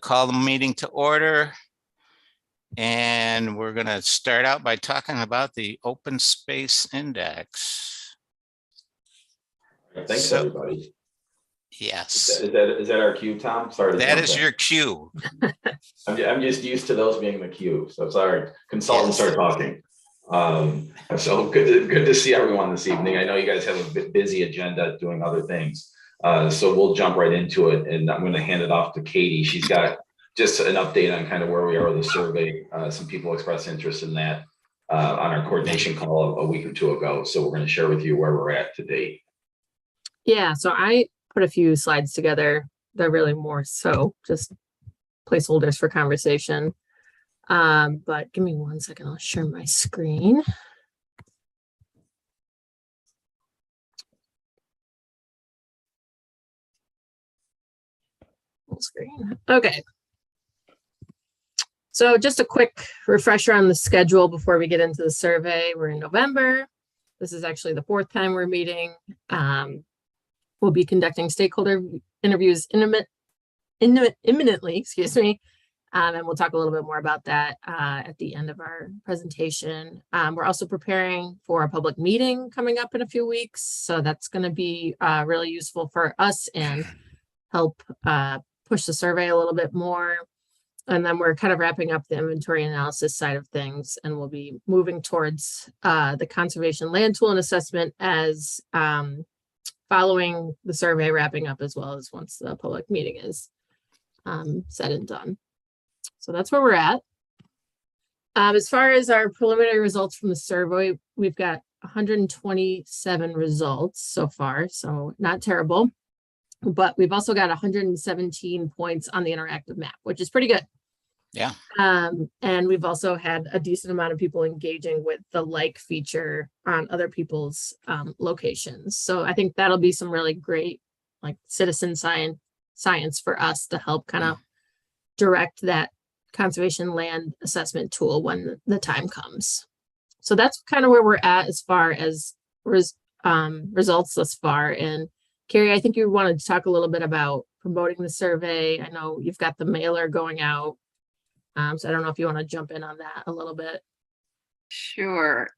call the meeting to order. And we're going to start out by talking about the Open Space Index. Thanks, everybody. Yes. Is that our cue, Tom? Sorry. That is your cue. I'm just used to those being the cue. So sorry. Consultants Yes. are talking. So good to see everyone this evening. I know you guys have a bit busy agenda doing other things. So we'll jump right into it, and I'm going to hand it off to Katie. She's got just an update on kind of where we are with the survey. Some people expressed interest in that on our coordination call a week or two ago. So we're going to share with you where we're at to date. Yeah, so I put a few slides together. They're really more so just placeholders for conversation. But give me 1 second. I'll share my screen. Full screen. Okay. So just a quick refresher on the schedule before we get into the survey. We're in November. This is actually the 4th time we're meeting. We'll be conducting stakeholder interviews imminently, excuse me. And we'll talk a little bit more about that at the end of our presentation. We're also preparing for a public meeting coming up in a few weeks. So that's going to be really useful for us and help push the survey a little bit more. And then we're kind of wrapping up the inventory analysis side of things, and we'll be moving towards the conservation land tool and assessment as following the survey wrapping up, as well as once the public meeting is said and done. So that's where we're at. As far as our preliminary results from the survey, we've got 127 results so far, so not terrible. But we've also got 117 points on the interactive map, which is pretty good. Yeah. And we've also had a decent amount of people engaging with the like feature on other people's locations. So I think that'll be some really great like citizen science for us to help kind of direct that conservation land assessment tool when the time comes. So that's kind of where we're at as far as results thus far. And Carrie, I think you wanted to talk a little bit about promoting the survey. I know you've got the mailer going out. So I don't know if you want to jump in on that a little bit. Sure.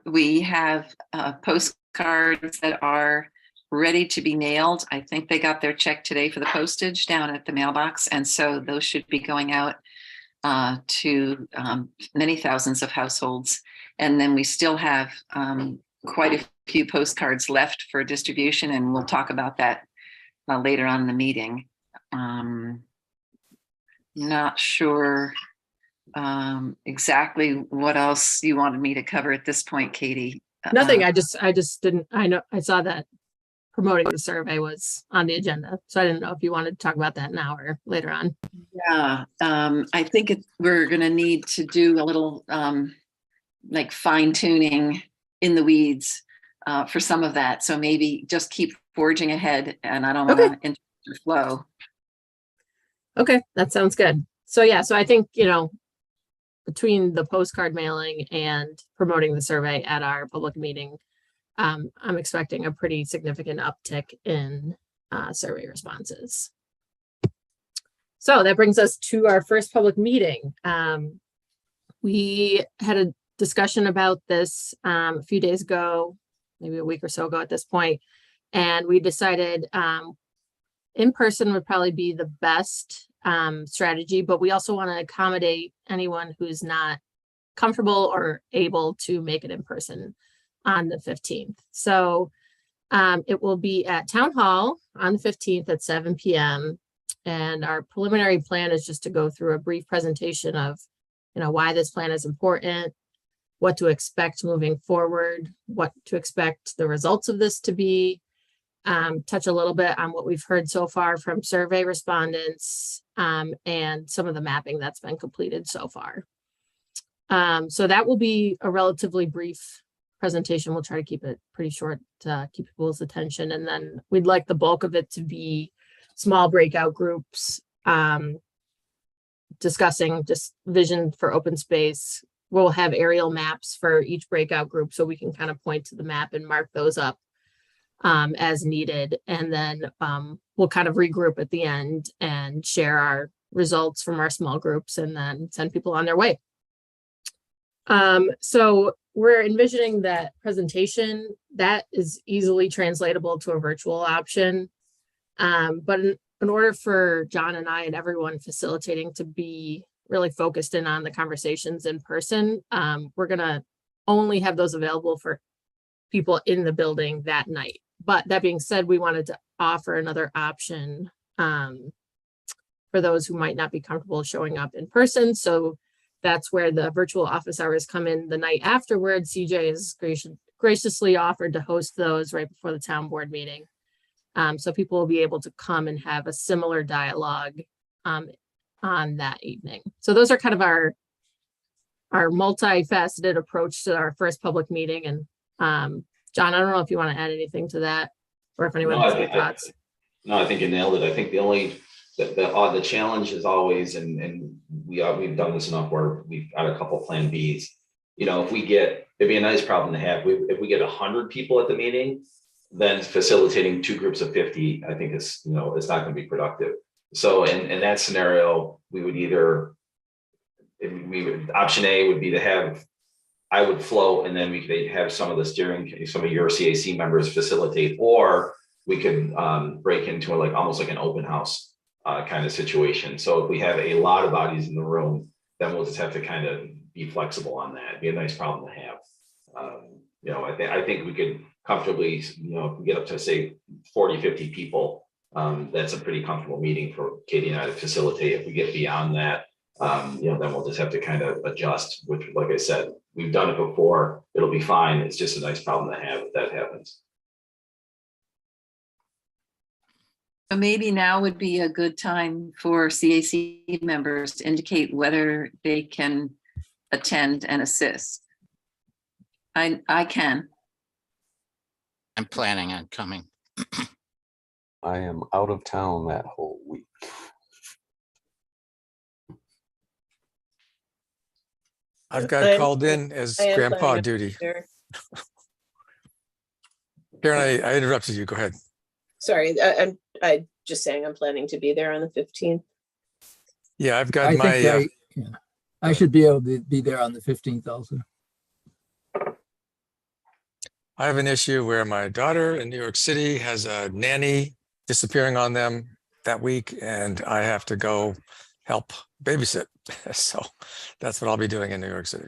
We have postcards that are ready to be mailed. I think they got their check today for the postage down at the mailbox. And so those should be going out to many thousands of households. And then we still have quite a few postcards left for distribution, and we'll talk about that later on in the meeting. Not sure exactly what else you wanted me to cover at this point, Katie. Nothing. I just didn't. I saw that promoting the survey was on the agenda, so I didn't know if you wanted to talk about that now or later on. Yeah, I think we're going to need to do a little like fine tuning in the weeds for some of that. So maybe just keep forging ahead, and I don't want to interrupt your flow. Okay, that sounds good. So yeah, so I think, between the postcard mailing and promoting the survey at our public meeting, I'm expecting a pretty significant uptick in survey responses. So that brings us to our first public meeting. We had a discussion about this a few days ago, maybe a week or so ago at this point, and we decided in person would probably be the best strategy, but we also want to accommodate anyone who's not comfortable or able to make it in person on the 15th. So it will be at Town Hall on the 15th at 7 p.m. And our preliminary plan is just to go through a brief presentation of, why this plan is important, what to expect moving forward, what to expect the results of this to be, touch a little bit on what we've heard so far from survey respondents, and some of the mapping that's been completed so far. So that will be a relatively brief presentation. We'll try to keep it pretty short to keep people's attention. And then we'd like the bulk of it to be small breakout groups, discussing just vision for open space. We'll have aerial maps for each breakout group so we can kind of point to the map and mark those up as needed. And then we'll kind of regroup at the end and share our results from our small groups and then send people on their way. So we're envisioning that presentation that is easily translatable to a virtual option. But in order for John and I and everyone facilitating to be really focused in on the conversations in person, we're gonna only have those available for people in the building that night. But that being said, we wanted to offer another option for those who might not be comfortable showing up in person. So that's where the virtual office hours come in the night afterwards. CJ has graciously offered to host those right before the town board meeting. So people will be able to come and have a similar dialogue on that evening. So those are kind of our multifaceted approach to our first public meeting. And John, I don't know if you want to add anything to that, or if anyone has any thoughts. I think you nailed it. I think the only the challenge is always, and we've done this enough where we've got a couple plan Bs. You know, it'd be a nice problem to have. If we get 100 people at the meeting, then facilitating two groups of 50, I think it's not going to be productive. So in that scenario, we would option A would be to have, I would float, and then we could have some of your CAC members facilitate, or we could break into almost like an open house kind of situation. So if we have a lot of bodies in the room, then we'll just have to kind of be flexible on that. It'd be a nice problem to have. I think we could comfortably, if we get up to say 40, 50 people, that's a pretty comfortable meeting for Katie and I to facilitate. If we get beyond that, then we'll just have to kind of adjust, which, like I said, we've done it before. It'll be fine. It's just a nice problem to have if that happens. So maybe now would be a good time for CAC members to indicate whether they can attend and assist. I can. I'm planning on coming. I am out of town that whole week. I've got called in as grandpa planning to duty. be there. Karen, I interrupted you. Go ahead. Sorry, I'm just saying I'm planning to be there on the 15th. Yeah, I've got I should be able to be there on the 15th also. I have an issue where my daughter in New York City has a nanny disappearing on them that week, and I have to go help babysit. So that's what I'll be doing in New York City.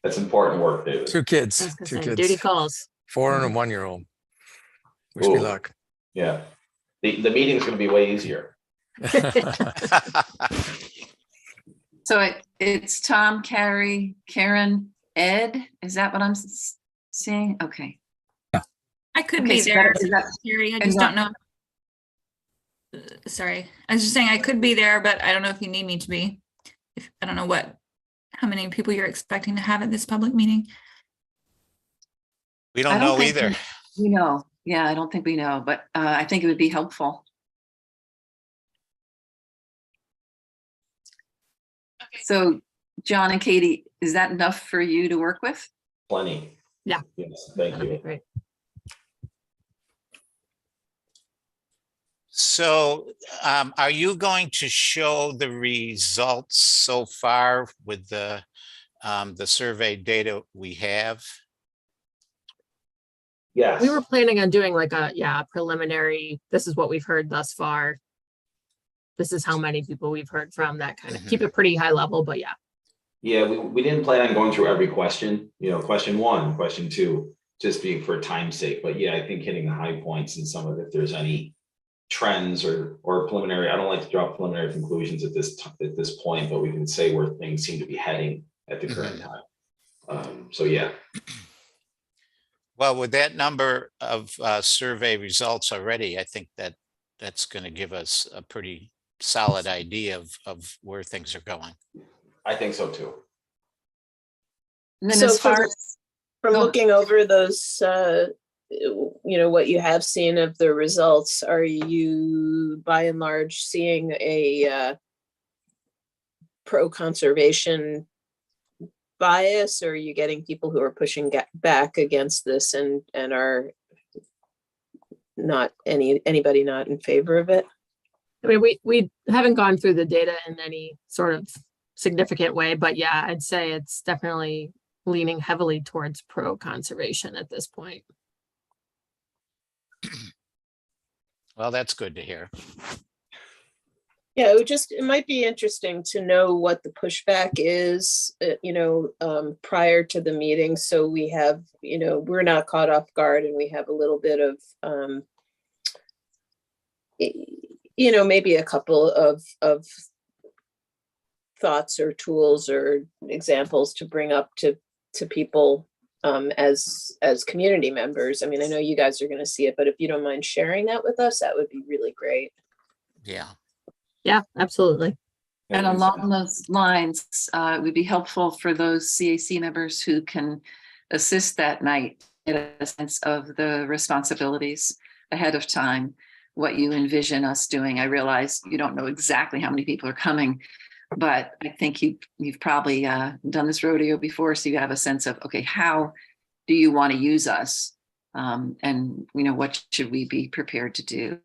That's important work, David. Two kids, I was gonna two say, kids, duty calls. 4 and a 1-year-old. Wish me Ooh. luck. Yeah. The meeting's going to be way easier. So it's Tom, Carrie, Karen, Ed. Is that what I'm seeing? Okay. I could Okay, be so there, is that- Terry. I is just that- don't know. Sorry, I was just saying I could be there, but I don't know if you need me to be. I don't know how many people you're expecting to have at this public meeting. We I don't know think either. we know. Yeah, I don't think we know, but I think it would be helpful. So, John and Katie, is that enough for you to work with? Plenty. Yeah. Yes, thank That'd be you. great. So are you going to show the results so far with the survey data we have? Yes. We were planning on doing like a preliminary, this is what we've heard thus far. This is how many people we've heard from, that kind of, keep it pretty high level, but yeah. Yeah, we didn't plan on going through every question, question 1, question 2, just being for time's sake. But yeah, I think hitting the high points and some of, if there's any trends or preliminary, I don't like to draw preliminary conclusions at this point, but we can say where things seem to be heading at the current time. So yeah. Well, with that number of survey results already, I think that's going to give us a pretty solid idea of where things are going. I think so too. And then So as far as From Go. looking over those, what you have seen of the results, are you by and large seeing a pro-conservation bias, or are you getting people who are pushing back against this and are not anybody not in favor of it? I mean, we haven't gone through the data in any sort of significant way, but yeah, I'd say it's definitely leaning heavily towards pro conservation at this point. Well, that's good to hear. Yeah, it might be interesting to know what the pushback is, prior to the meeting. So we have, we're not caught off guard and we have a little bit of, maybe a couple of thoughts or tools or examples to bring up to people as community members. I mean, I know you guys are going to see it, but if you don't mind sharing that with us, that would be really great. Yeah. Yeah, absolutely. And along those lines, it would be helpful for those CAC members who can assist that night, get a sense of the responsibilities ahead of time, what you envision us doing. I realize you don't know exactly how many people are coming, but I think you've probably done this rodeo before, so you have a sense of, okay, how do you want to use us? And what should we be prepared to do?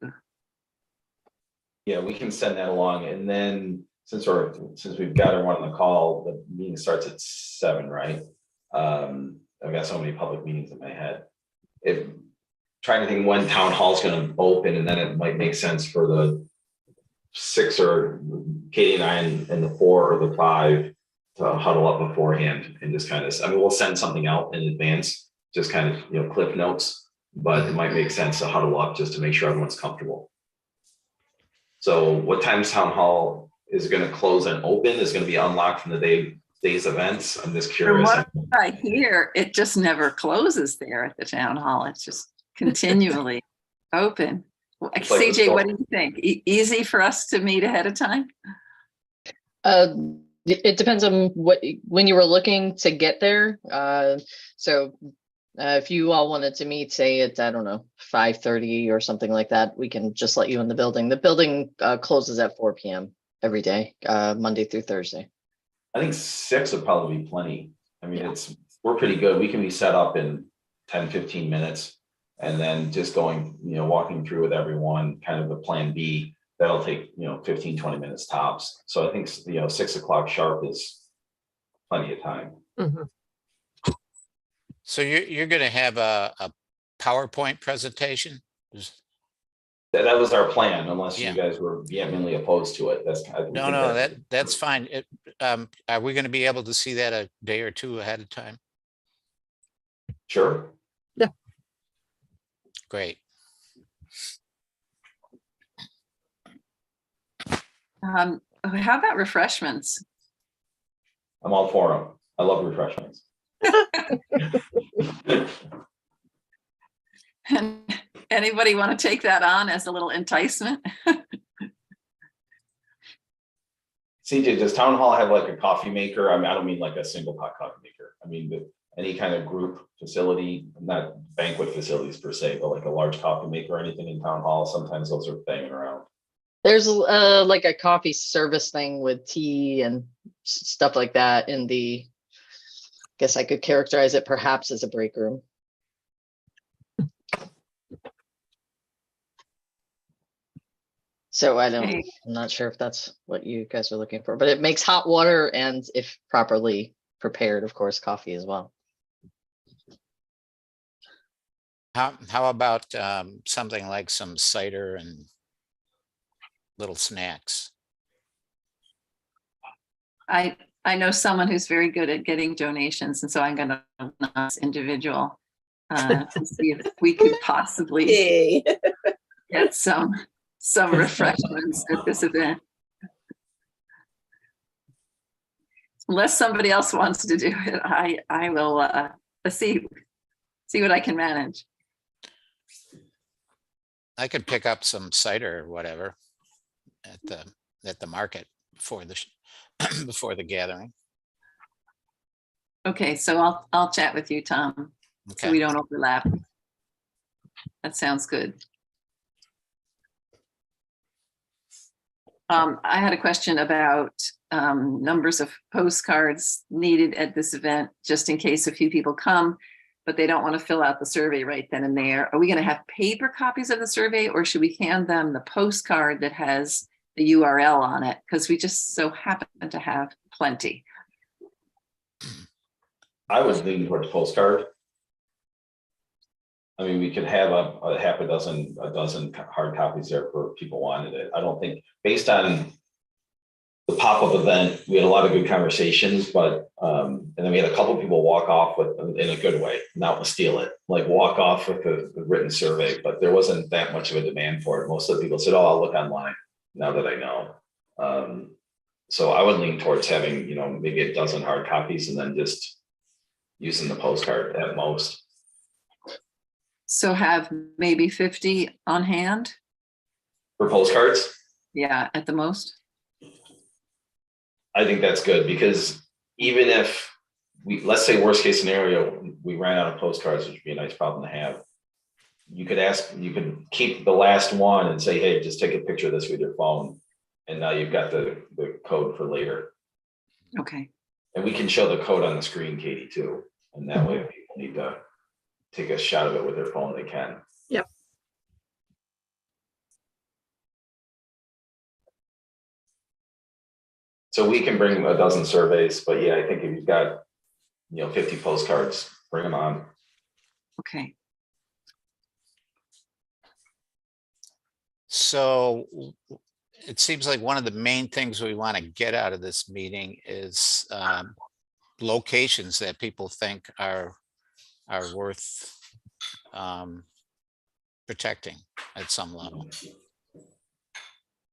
Yeah, we can send that along, and then since we've got everyone on the call, the meeting starts at 7, right? I've got so many public meetings in my head. Trying to think when town hall is going to open, and then it might make sense for the 6 or Katie and I and the 4 or the 5 to huddle up beforehand and just kind of. I mean, we'll send something out in advance, just kind of cliff notes, but it might make sense to huddle up just to make sure everyone's comfortable. So what time's town hall is going to close and open? Is going to be unlocked from the day's events? I'm just curious. From what I hear, it just never closes there at the town hall. It's just continually open. It's like CJ, what do you think? Easy for us to meet ahead of time? It depends on when you were looking to get there. If you all wanted to meet, say at, I don't know, 5:30 or something like that, we can just let you in the building. The building closes at 4 p.m. every day, Monday through Thursday. I think 6 would probably be plenty. I mean, we're pretty good. We can be set up in 10, 15 minutes and then just going, walking through with everyone, kind of a plan B. That'll take, 15, 20 minutes tops. So I think, 6 o'clock sharp is plenty of time. Mm-hmm. So you're going to have a PowerPoint presentation? That was our plan, unless Yeah. you guys were vehemently opposed to it. That's fine. Are we going to be able to see that a day or two ahead of time? Sure. Yeah. Great. How about refreshments? I'm all for them. I love refreshments. And anybody want to take that on as a little enticement? CJ, does town hall have like a coffee maker? I mean, I don't mean like a single pot coffee maker. I mean, any kind of group facility, not banquet facilities per se, but like a large coffee maker or anything in town hall. Sometimes those are banging around. There's like a coffee service thing with tea and stuff like that in the, I guess I could characterize it perhaps as a break room. So I'm not sure if that's what you guys are looking for, but it makes hot water and, if properly prepared, of course, coffee as well. How about something like some cider and little snacks? I know someone who's very good at getting donations, and so I'm going to announce individual to see if we could possibly get some refreshments at this event. Unless somebody else wants to do it, I will see what I can manage. I could pick up some cider or whatever at the market before the gathering. Okay, so I'll chat with you, Tom, so we don't overlap. That sounds good. I had a question about numbers of postcards needed at this event, just in case a few people come. but they don't want to fill out the survey right then and there. Are we going to have paper copies of the survey, or should we hand them the postcard that has the URL on it? Because we just so happen to have plenty. I would lean towards postcard. I mean, we could have a half a dozen hard copies there for people wanted it. I don't think, based on the pop-up event, we had a lot of good conversations, but and then we had a couple people walk off with, in a good way, not to steal it, like walk off with the written survey, but there wasn't that much of a demand for it. Most of the people said, oh, I'll look online now that I know. So I would lean towards having, you know, maybe a dozen hard copies and then just using the postcard at most. So have maybe 50 on hand? For postcards, Yeah, at the most. I think that's good, because even if let's say worst case scenario, we ran out of postcards, which would be a nice problem to have. You could keep the last one and say, hey, just take a picture of this with your phone. And now you've got the code for later. Okay. And we can show the code on the screen, Katie, too. And that way if people need to take a shot of it with their phone, they can. Yep. So we can bring a dozen surveys, but yeah, I think if you've got, 50 postcards, bring them on. Okay. So it seems like one of the main things we want to get out of this meeting is locations that people think are worth protecting at some level.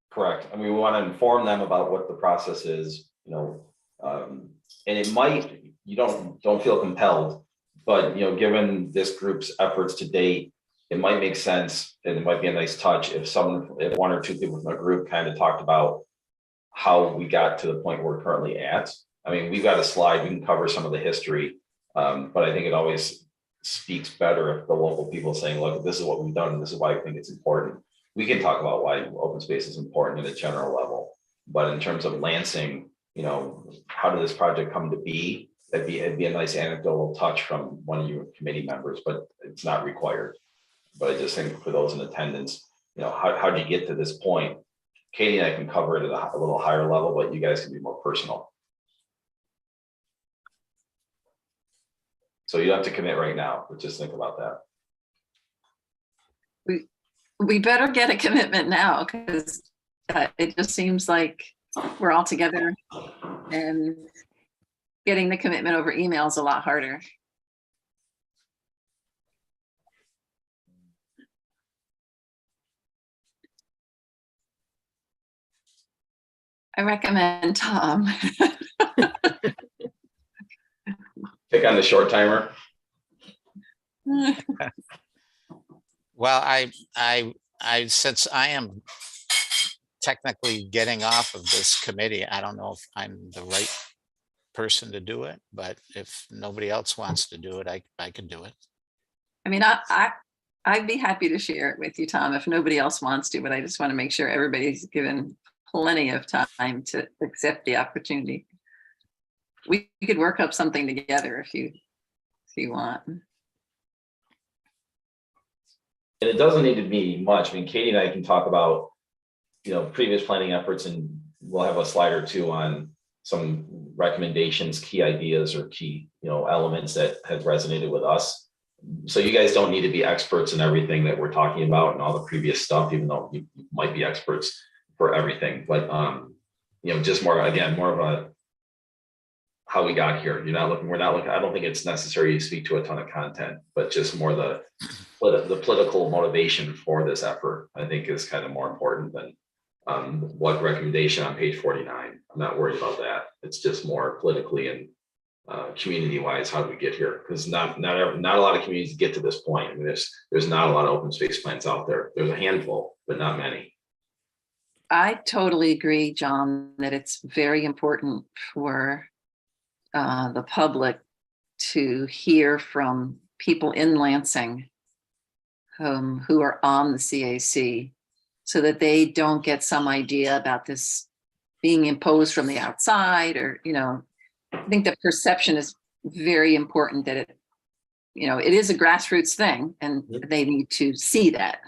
Correct. And we want to inform them about what the process is, and it might, you don't feel compelled, but, given this group's efforts to date, it might make sense, and it might be a nice touch if one or two people from the group kind of talked about how we got to the point we're currently at. I mean, we've got a slide, we can cover some of the history, but I think it always speaks better if the local people saying, look, this is what we've done, and this is why I think it's important. We can talk about why open space is important at a general level, but in terms of Lansing, how did this project come to be? It'd be a nice anecdotal touch from one of your committee members, but it's not required. But I just think for those in attendance, how'd you get to this point? Katie and I can cover it at a little higher level, but you guys can be more personal. So you don't have to commit right now, but just think about that. We better get a commitment now, because it just seems like we're all together, and getting the commitment over email is a lot harder. I recommend Tom. Pick on the short timer. Well, I since I am technically getting off of this committee, I don't know if I'm the right person to do it, but if nobody else wants to do it, I can do it. I mean, I'd be happy to share it with you, Tom, if nobody else wants to, but I just want to make sure everybody's given plenty of time to accept the opportunity. We could work up something together if you want. And it doesn't need to be much. I mean, Katie and I can talk about, previous planning efforts, and we'll have a slide or two on some recommendations, key ideas, or key, elements that have resonated with us. So you guys don't need to be experts in everything that we're talking about and all the previous stuff, even though you might be experts for everything. But, just more of a how we got here. We're not looking, I don't think it's necessary to speak to a ton of content, but just more the political motivation for this effort, I think, is kind of more important than what recommendation on page 49. I'm not worried about that. It's just more politically and community wise, how do we get here? Because not a lot of communities get to this point. I mean, there's not a lot of open space plans out there. There's a handful, but not many. I totally agree, John, that it's very important for the public to hear from people in Lansing who are on the CAC, so that they don't get some idea about this being imposed from the outside, or, I think the perception is very important, that it is a grassroots thing and they need to see that.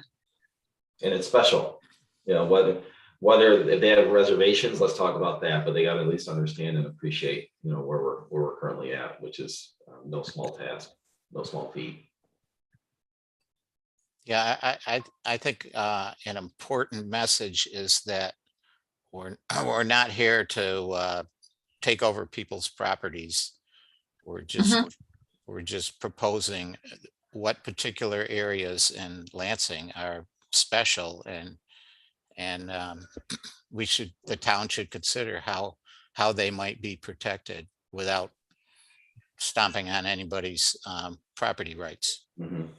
And it's special, whether if they have reservations, let's talk about that, but they got to at least understand and appreciate, where we're currently at, which is no small task, no small feat. Yeah, I think an important message is that we're not here to take over people's properties. We're just proposing what particular areas in Lansing are special, and the town should consider how they might be protected without stomping on anybody's property rights. Mhm.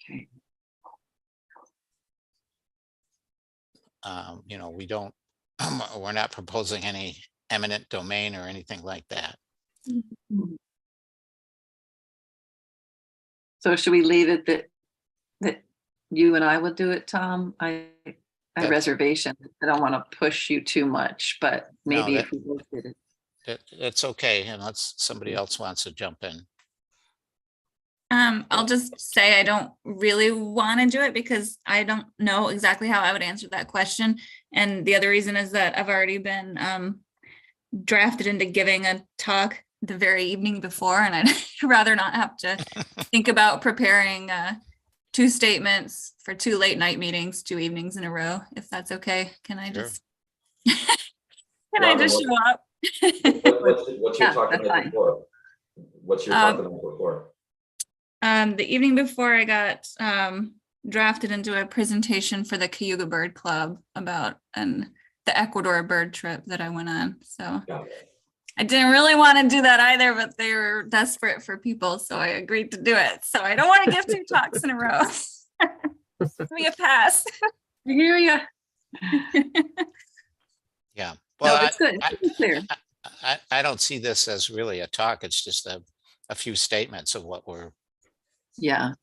Okay. We're not proposing any eminent domain or anything like that. So should we leave it that you and I will do it, Tom? I reservation. I don't want to push you too much, but maybe if we both did it. It's okay unless somebody else wants to jump in. I'll just say I don't really want to do it because I don't know exactly how I would answer that question. And the other reason is that I've already been drafted into giving a talk the very evening before, and I'd rather not have to think about preparing 2 statements for 2 late night meetings, 2 evenings in a row, if that's okay. Can I Sure. just I just show up? What's your talking about before? What's your talking about before? The evening before, I got drafted into a presentation for the Cayuga Bird Club about the Ecuador bird trip that I went on. So I didn't really want to do that either, but they were desperate for people, so I agreed to do it. So I don't want to give 2 talks in a row. Give me a pass. I hear ya. Yeah. No, Well, it's good. It's clear. I don't see this as really a talk. It's just a few statements of what we're doing.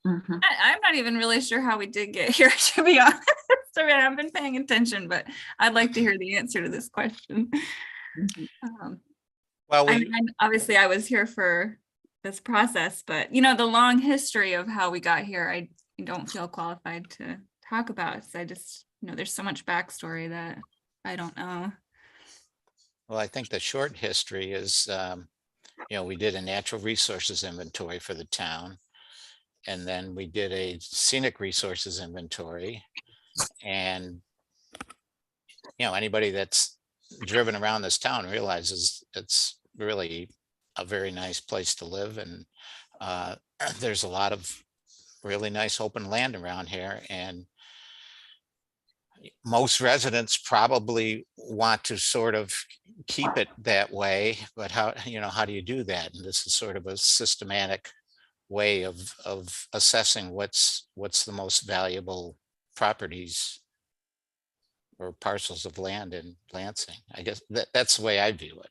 Mhm. I'm not even really sure how we did get here, to be honest. I mean, I've been paying attention, but I'd like to hear the answer to this question. Well, obviously I was here for this process, but the long history of how we got here, I don't feel qualified to talk about. So I just, there's so much backstory that I don't know. Well, I think the short history is, we did a natural resources inventory for the town. And then we did a scenic resources inventory. And, anybody that's driven around this town realizes it's really a very nice place to live. And there's a lot of really nice open land around here. And most residents probably want to sort of keep it that way, but how do you do that? And this is sort of a systematic way of assessing what's the most valuable properties or parcels of land in Lansing. I guess that's the way I view it.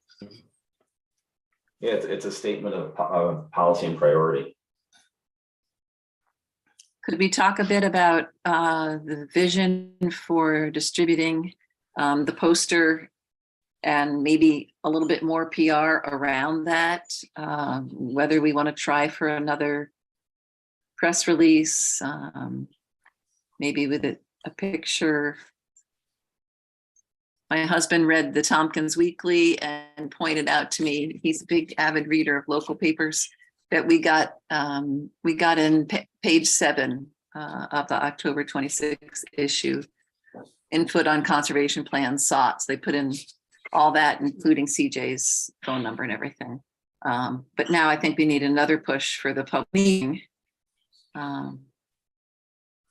Yeah, it's a statement of policy and priority. Could we talk a bit about the vision for distributing the poster and maybe a little bit more PR around that? Whether we want to try for another press release, maybe with a picture. My husband read the Tompkins Weekly and pointed out to me, he's a big avid reader of local papers, that we got in page 7 of the October 26th issue, input on conservation plans sought. So they put in all that, including CJ's phone number and everything. But now I think we need another push for the public meeting.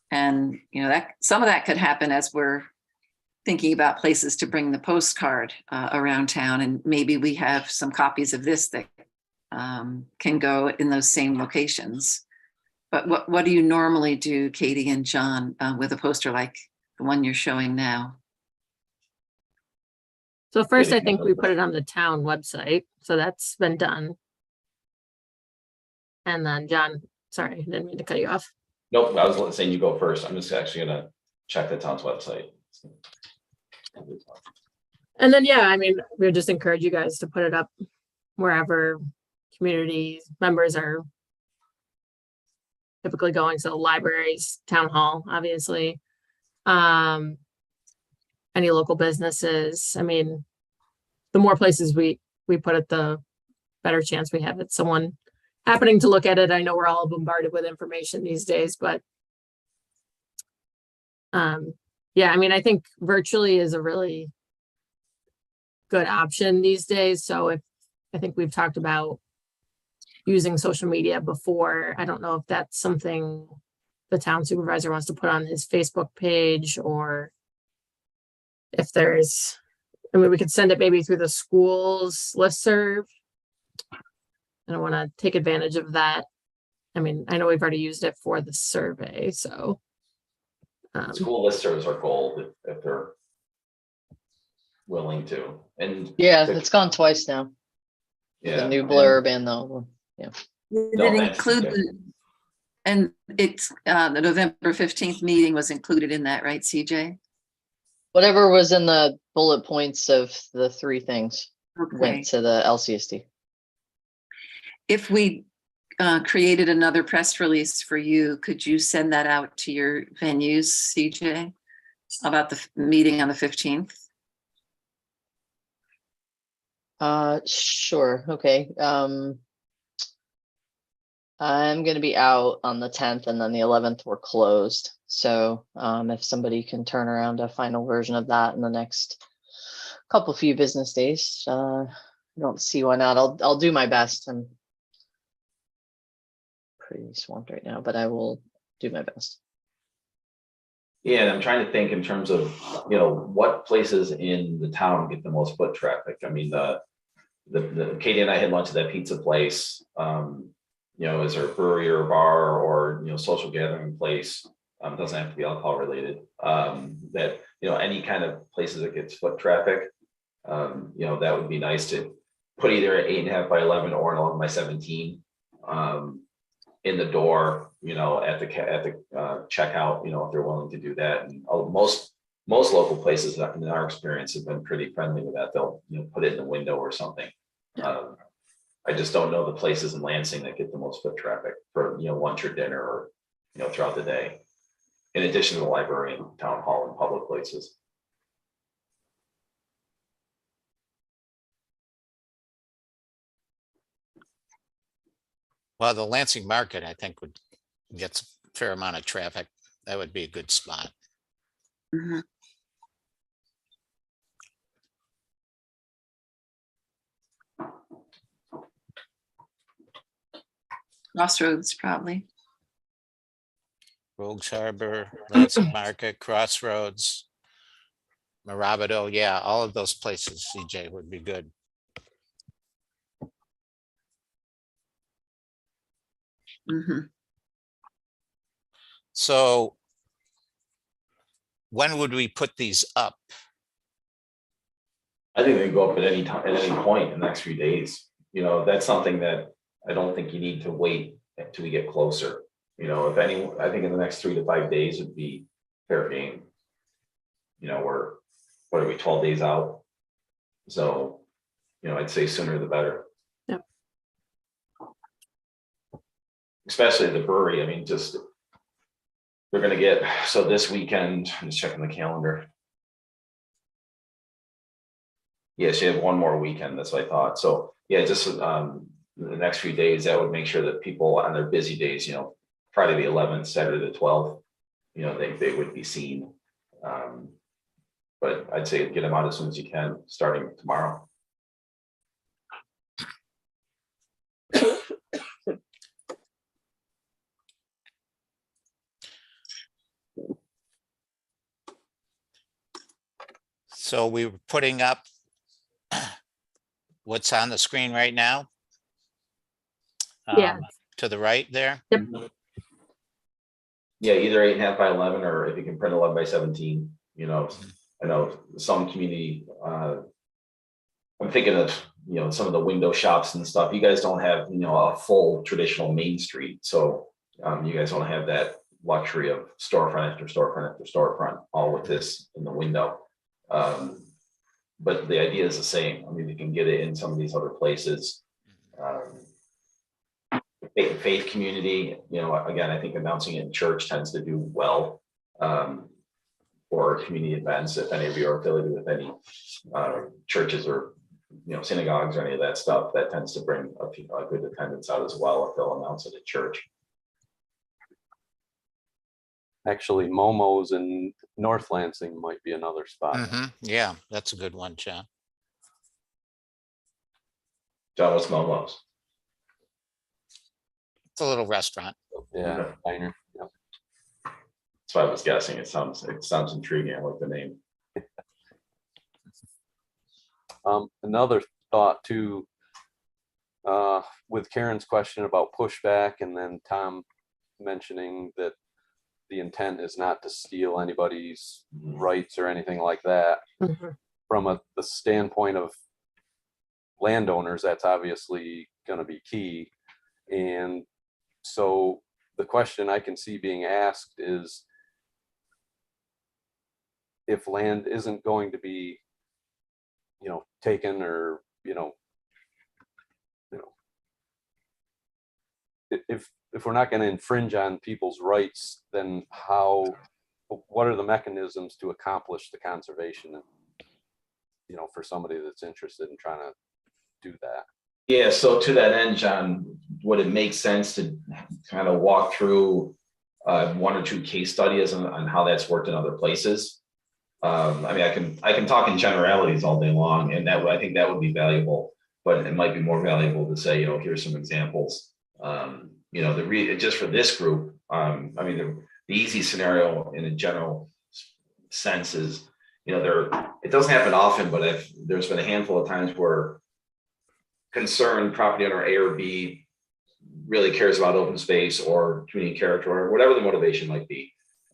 And that some of that could happen as we're thinking about places to bring the postcard around town, and maybe we have some copies of this that can go in those same locations. But what do you normally do, Katie and John, with a poster like the one you're showing now? So first, I think we put it on the town website, so that's been done. And then John, sorry, I didn't mean to cut you off. Nope, I was saying you go first. I'm just actually gonna check the town's website. And then, yeah, I mean, we would just encourage you guys to put it up wherever community members are typically going. So libraries, town hall, obviously. Any local businesses. I mean, the more places we put it, the better chance we have at someone happening to look at it. I know we're all bombarded with information these days, but yeah, I mean, I think virtually is a really good option these days. So if I think we've talked about using social media before, I don't know if that's something the town supervisor wants to put on his Facebook page, or if there's, I mean, we could send it maybe through the school's listserv. I don't want to take advantage of that. I mean, I know we've already used it for the survey, so. School listservs are gold if they're willing to. And Yeah, it's gone twice now. yeah, The new blurb and the old one. Did No, it thanks, include, CJ. and it's, the November 15th meeting was included in that, right, CJ? Whatever was in the bullet points of the three things Okay. went to the LCSD. If we created another press release for you, could you send that out to your venues, CJ, about the meeting on the 15th? Sure. Okay. I'm gonna be out on the 10th, and then the 11th we're closed. So if somebody can turn around a final version of that in the next few business days, I don't see why not. I'll do my best. I'm pretty swamped right now, but I will do my best. Yeah, and I'm trying to think in terms of, what places in the town get the most foot traffic. I mean, the Katie and I had lunch at that pizza place. Is there a brewery or a bar or, social gathering place? Doesn't have to be alcohol related. That, any kind of places that gets foot traffic, that would be nice to put either an 8.5 by 11 or an 11 by 17 in the door, at the checkout, if they're willing to do that. And most local places, in our experience, have been pretty friendly with that. They'll, put it in the window or something. I just don't know the places in Lansing that get the most foot traffic for, lunch or dinner or, throughout the day. In addition to the library and town hall and public places. Well, the Lansing Market, I think, gets a fair amount of traffic. That would be a good spot. Mhm. Crossroads, probably. Rogues Harbor, Lansing Market, Crossroads, Marabito, yeah, all of those places, CJ, would be good. Mhm. So when would we put these up? I think they can go up at any time, at any point in the next few days. That's something that I don't think you need to wait until we get closer. If any, I think in the next 3 to 5 days would be fair game. We're, what are we, 12 days out? So, I'd say sooner the better. Yep. Especially the brewery. I mean, just they're gonna get, so this weekend, I'm just checking the calendar. Yeah, she had one more weekend, that's what I thought. So yeah, just the next few days, that would make sure that people on their busy days, Friday the 11th, Saturday the 12th, they would be seen. But I'd say get them out as soon as you can, starting tomorrow. So we were putting up what's on the screen right now. Yeah. To the right there. Yep. Yeah, either 8.5 by 11, or if you can print 11 by 17, I know some community, I'm thinking of, some of the window shops and stuff. You guys don't have, a full traditional Main Street. So you guys don't have that luxury of storefront after storefront after storefront, all with this in the window. but the idea is the same. I mean, we can get it in some of these other places. Faith community, you know, again, I think announcing it in church tends to do well for community events. If any of you are affiliated with any churches or, you know, synagogues or any of that stuff, that tends to bring a good attendance out as well if they'll announce it at church. Actually, Momo's in North Lansing might be another spot. Yeah, that's a good one, John. John, what's Momo's? It's a little restaurant. Yeah, Okay. diner. Yep. That's what I was guessing. It sounds intriguing. I like the name. Another thought too, with Karen's question about pushback, and then Tom mentioning that the intent is not to steal anybody's rights or anything like that. From the standpoint of landowners, that's obviously going to be key. And so the question I can see being asked is, if land isn't going to be, you know, taken, or, you know, if we're not going to infringe on people's rights, then what are the mechanisms to accomplish the conservation, and, you know, for somebody that's interested in trying to do that? Yeah, so to that end, John, would it make sense to kind of walk through one or two case studies on how that's worked in other places? I mean, I can talk in generalities all day long, and I think that would be valuable, but it might be more valuable to say, you know, here's some examples. You know, just for this group, I mean, the easy scenario in a general sense is, you know, it doesn't happen often, but there's been a handful of times where concerned property owner A or B really cares about open space or community character, or whatever the motivation might be,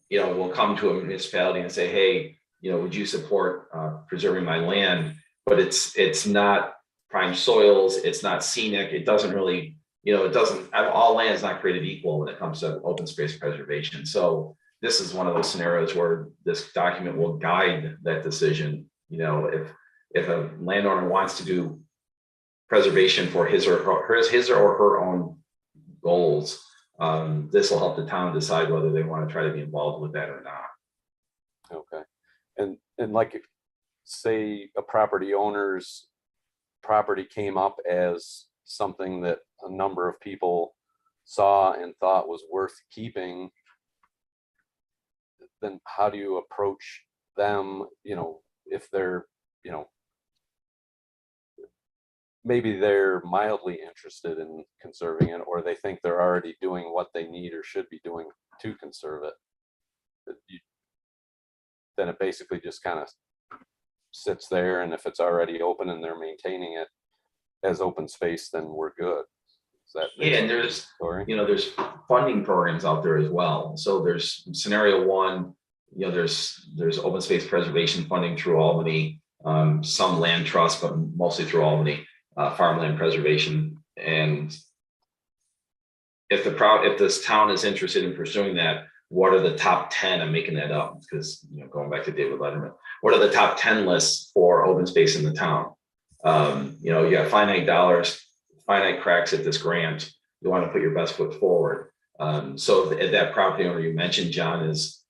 you know, will come to a municipality and say, hey, you know, would you support preserving my land? But it's not prime soils, it's not scenic, it doesn't really, you know, all land is not created equal when it comes to open space preservation. So this is one of those scenarios where this document will guide that decision. You know, if a landowner wants to do preservation for his or her own goals, this will help the town decide whether they want to try to be involved with that or not. Okay. And like, say a property owner's property came up as something that a number of people saw and thought was worth keeping, then how do you approach them? You know, if they're, you know, maybe they're mildly interested in conserving it, or they think they're already doing what they need or should be doing to conserve it. Then it basically just kind of sits there, and if it's already open and they're maintaining it as open space, then we're good. Yeah, and there's, you know, there's funding programs out there as well. So there's scenario one, you know, there's open space preservation funding through Albany, some land trusts, but mostly through Albany, farmland preservation. And if this town is interested in pursuing that, what are the top 10? I'm making that up because, you know, going back to David Letterman, what are the top 10 lists for open space in the town? You know, you got finite dollars, finite cracks at this grant. You want to put your best foot forward. So that property owner you mentioned, John, is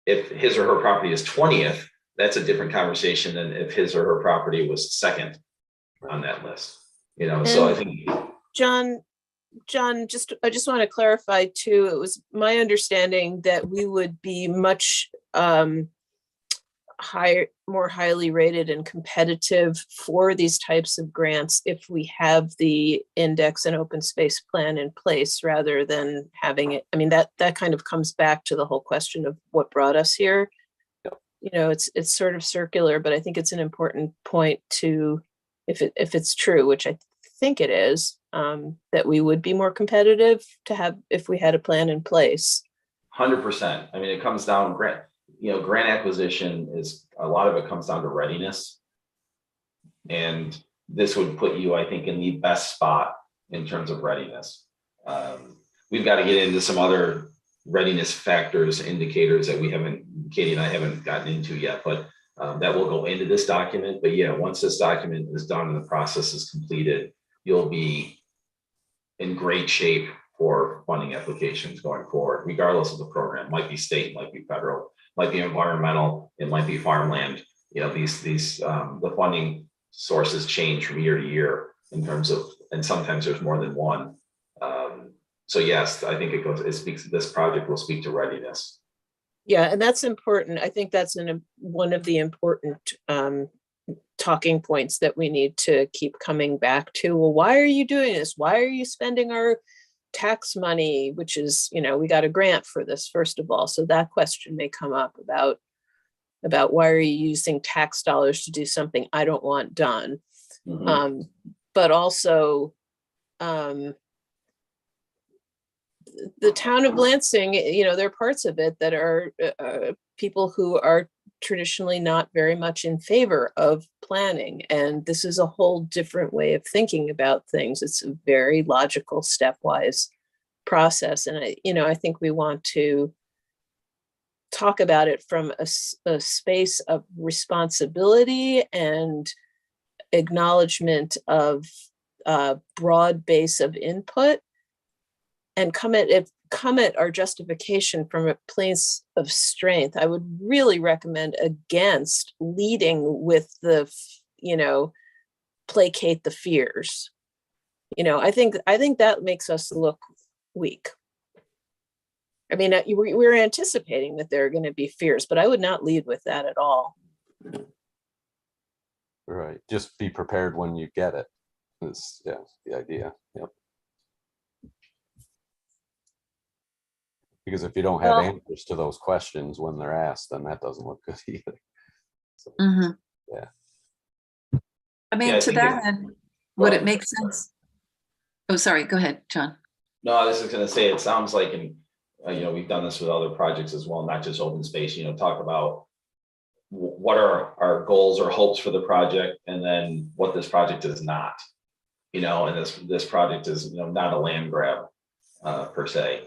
if his or her property is 20th, that's a different conversation than if his or her property was second on that list. You know, so I think John, I just want to clarify too, it was my understanding that we would be much more highly rated and competitive for these types of grants if we have the index and open space plan in place rather than having it. I mean, that kind of comes back to the whole question of what brought us here. Yep. You know, it's sort of circular, but I think it's an important point to, if it's true, which I think it is, that we would be more competitive to have if we had a plan in place. 100%. I mean, it comes down grant acquisition is a lot of it comes down to readiness. And this would put you, I think, in the best spot in terms of readiness. We've got to get into some other readiness factors, indicators that Katie and I haven't gotten into yet, but that will go into this document. But yeah, once this document is done and the process is completed, you'll be in great shape for funding applications going forward, regardless of the program. It might be state, might be federal, might be environmental, it might be farmland. You know, the funding sources change from year to year in terms of, and sometimes there's more than one. So yes, I think this project will speak to readiness. Yeah, and that's important. I think that's one of the important talking points that we need to keep coming back to. Well, why are you doing this? Why are you spending our tax money? Which is, you know, we got a grant for this, first of all. So that question may come up about why are you using tax dollars to do something I don't want done? Mhm. But also, the town of Lansing, you know, there are parts of it that are people who are traditionally not very much in favor of planning. And this is a whole different way of thinking about things. It's a very logical, stepwise process. And I think we want to talk about it from a space of responsibility and acknowledgement of a broad base of input, and come at our justification from a place of strength. I would really recommend against leading with the, placate the fears. I think that makes us look weak. I mean, we're anticipating that there are going to be fears, but I would not lead with that at all. Right. Just be prepared when you get it. That's the idea. Yep. Because if you don't have answers to those questions when they're asked, then that doesn't look good either. So, yeah. I mean, Yeah, I to think that end, would it make sense? Oh, sorry. Go ahead, John. No, I was just going to say, it sounds like, and we've done this with other projects as well, not just open space. Talk about what are our goals or hopes for the project, and then what this project is not. And this project is not a land grab per se.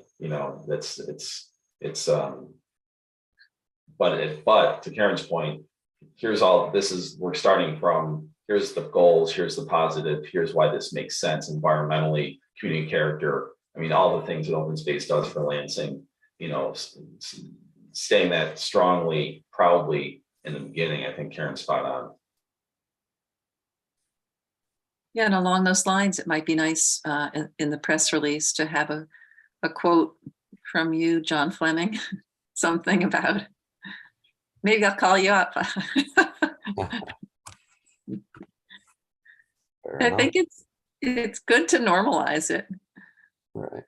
But to Karen's point, we're starting from, here's the goals, here's the positive, here's why this makes sense environmentally, community character. I mean, all the things that open space does for Lansing, saying that strongly, proudly in the beginning. I think Karen's spot on. Yeah, and along those lines, it might be nice in the press release to have a quote from you, John Fleming, something about, maybe I'll call you up. I think it's good to normalize it. Right.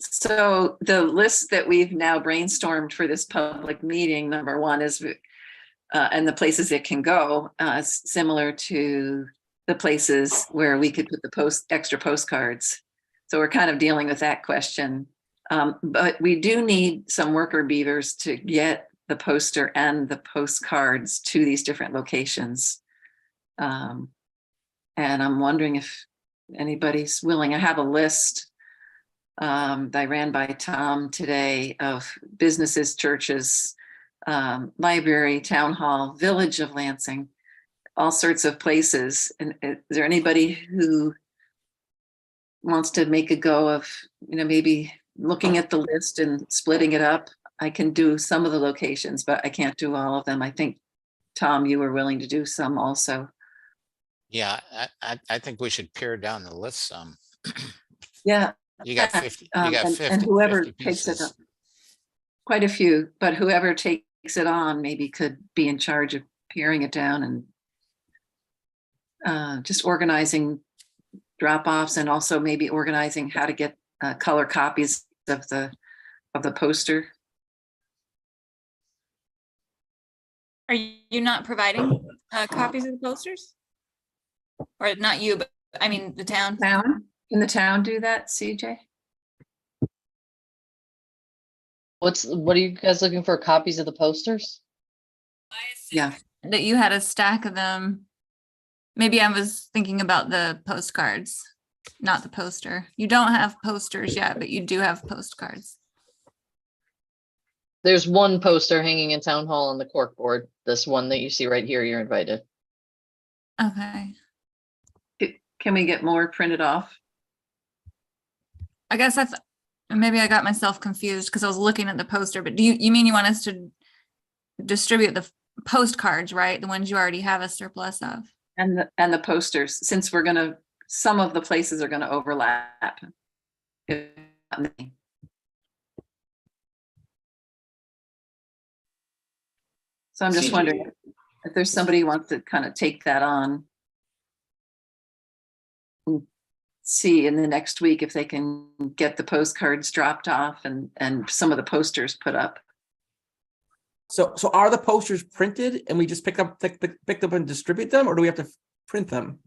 So the list that we've now brainstormed for this public meeting, number one is, and the places it can go, similar to the places where we could put the extra postcards. So we're kind of dealing with that question. But we do need some worker beavers to get the poster and the postcards to these different locations. And I'm wondering if anybody's willing. I have a list that I ran by Tom today of businesses, churches, library, town hall, village of Lansing, all sorts of places. And is there anybody who wants to make a go of, maybe looking at the list and splitting it up? I can do some of the locations, but I can't do all of them. I think, Tom, you were willing to do some also. Yeah, I think we should pare down the list some. Yeah. You got 50. You got 50. And whoever 50 takes it pieces. up, quite a few, but whoever takes it on maybe could be in charge of paring it down and just organizing drop-offs, and also maybe organizing how to get color copies of the poster. Are you not providing copies of the posters? Or not you, but I mean the town? Can the town do that, CJ? What are you guys looking for? Copies of the posters? Yeah. That you had a stack of them. Maybe I was thinking about the postcards, not the poster. You don't have posters yet, but you do have postcards. There's one poster hanging in town hall on the cork board. This one that you see right here, you're invited. Okay. Can we get more printed off? I guess maybe I got myself confused because I was looking at the poster, but you mean you want us to distribute the postcards, right? The ones you already have a surplus of? And the posters, since some of the places are gonna overlap. So I'm just CJ. wondering if there's somebody who wants to kind of take that on. And see in the next week if they can get the postcards dropped off and some of the posters put up. So are the posters printed and we just pick up and distribute them, or do we have to print them?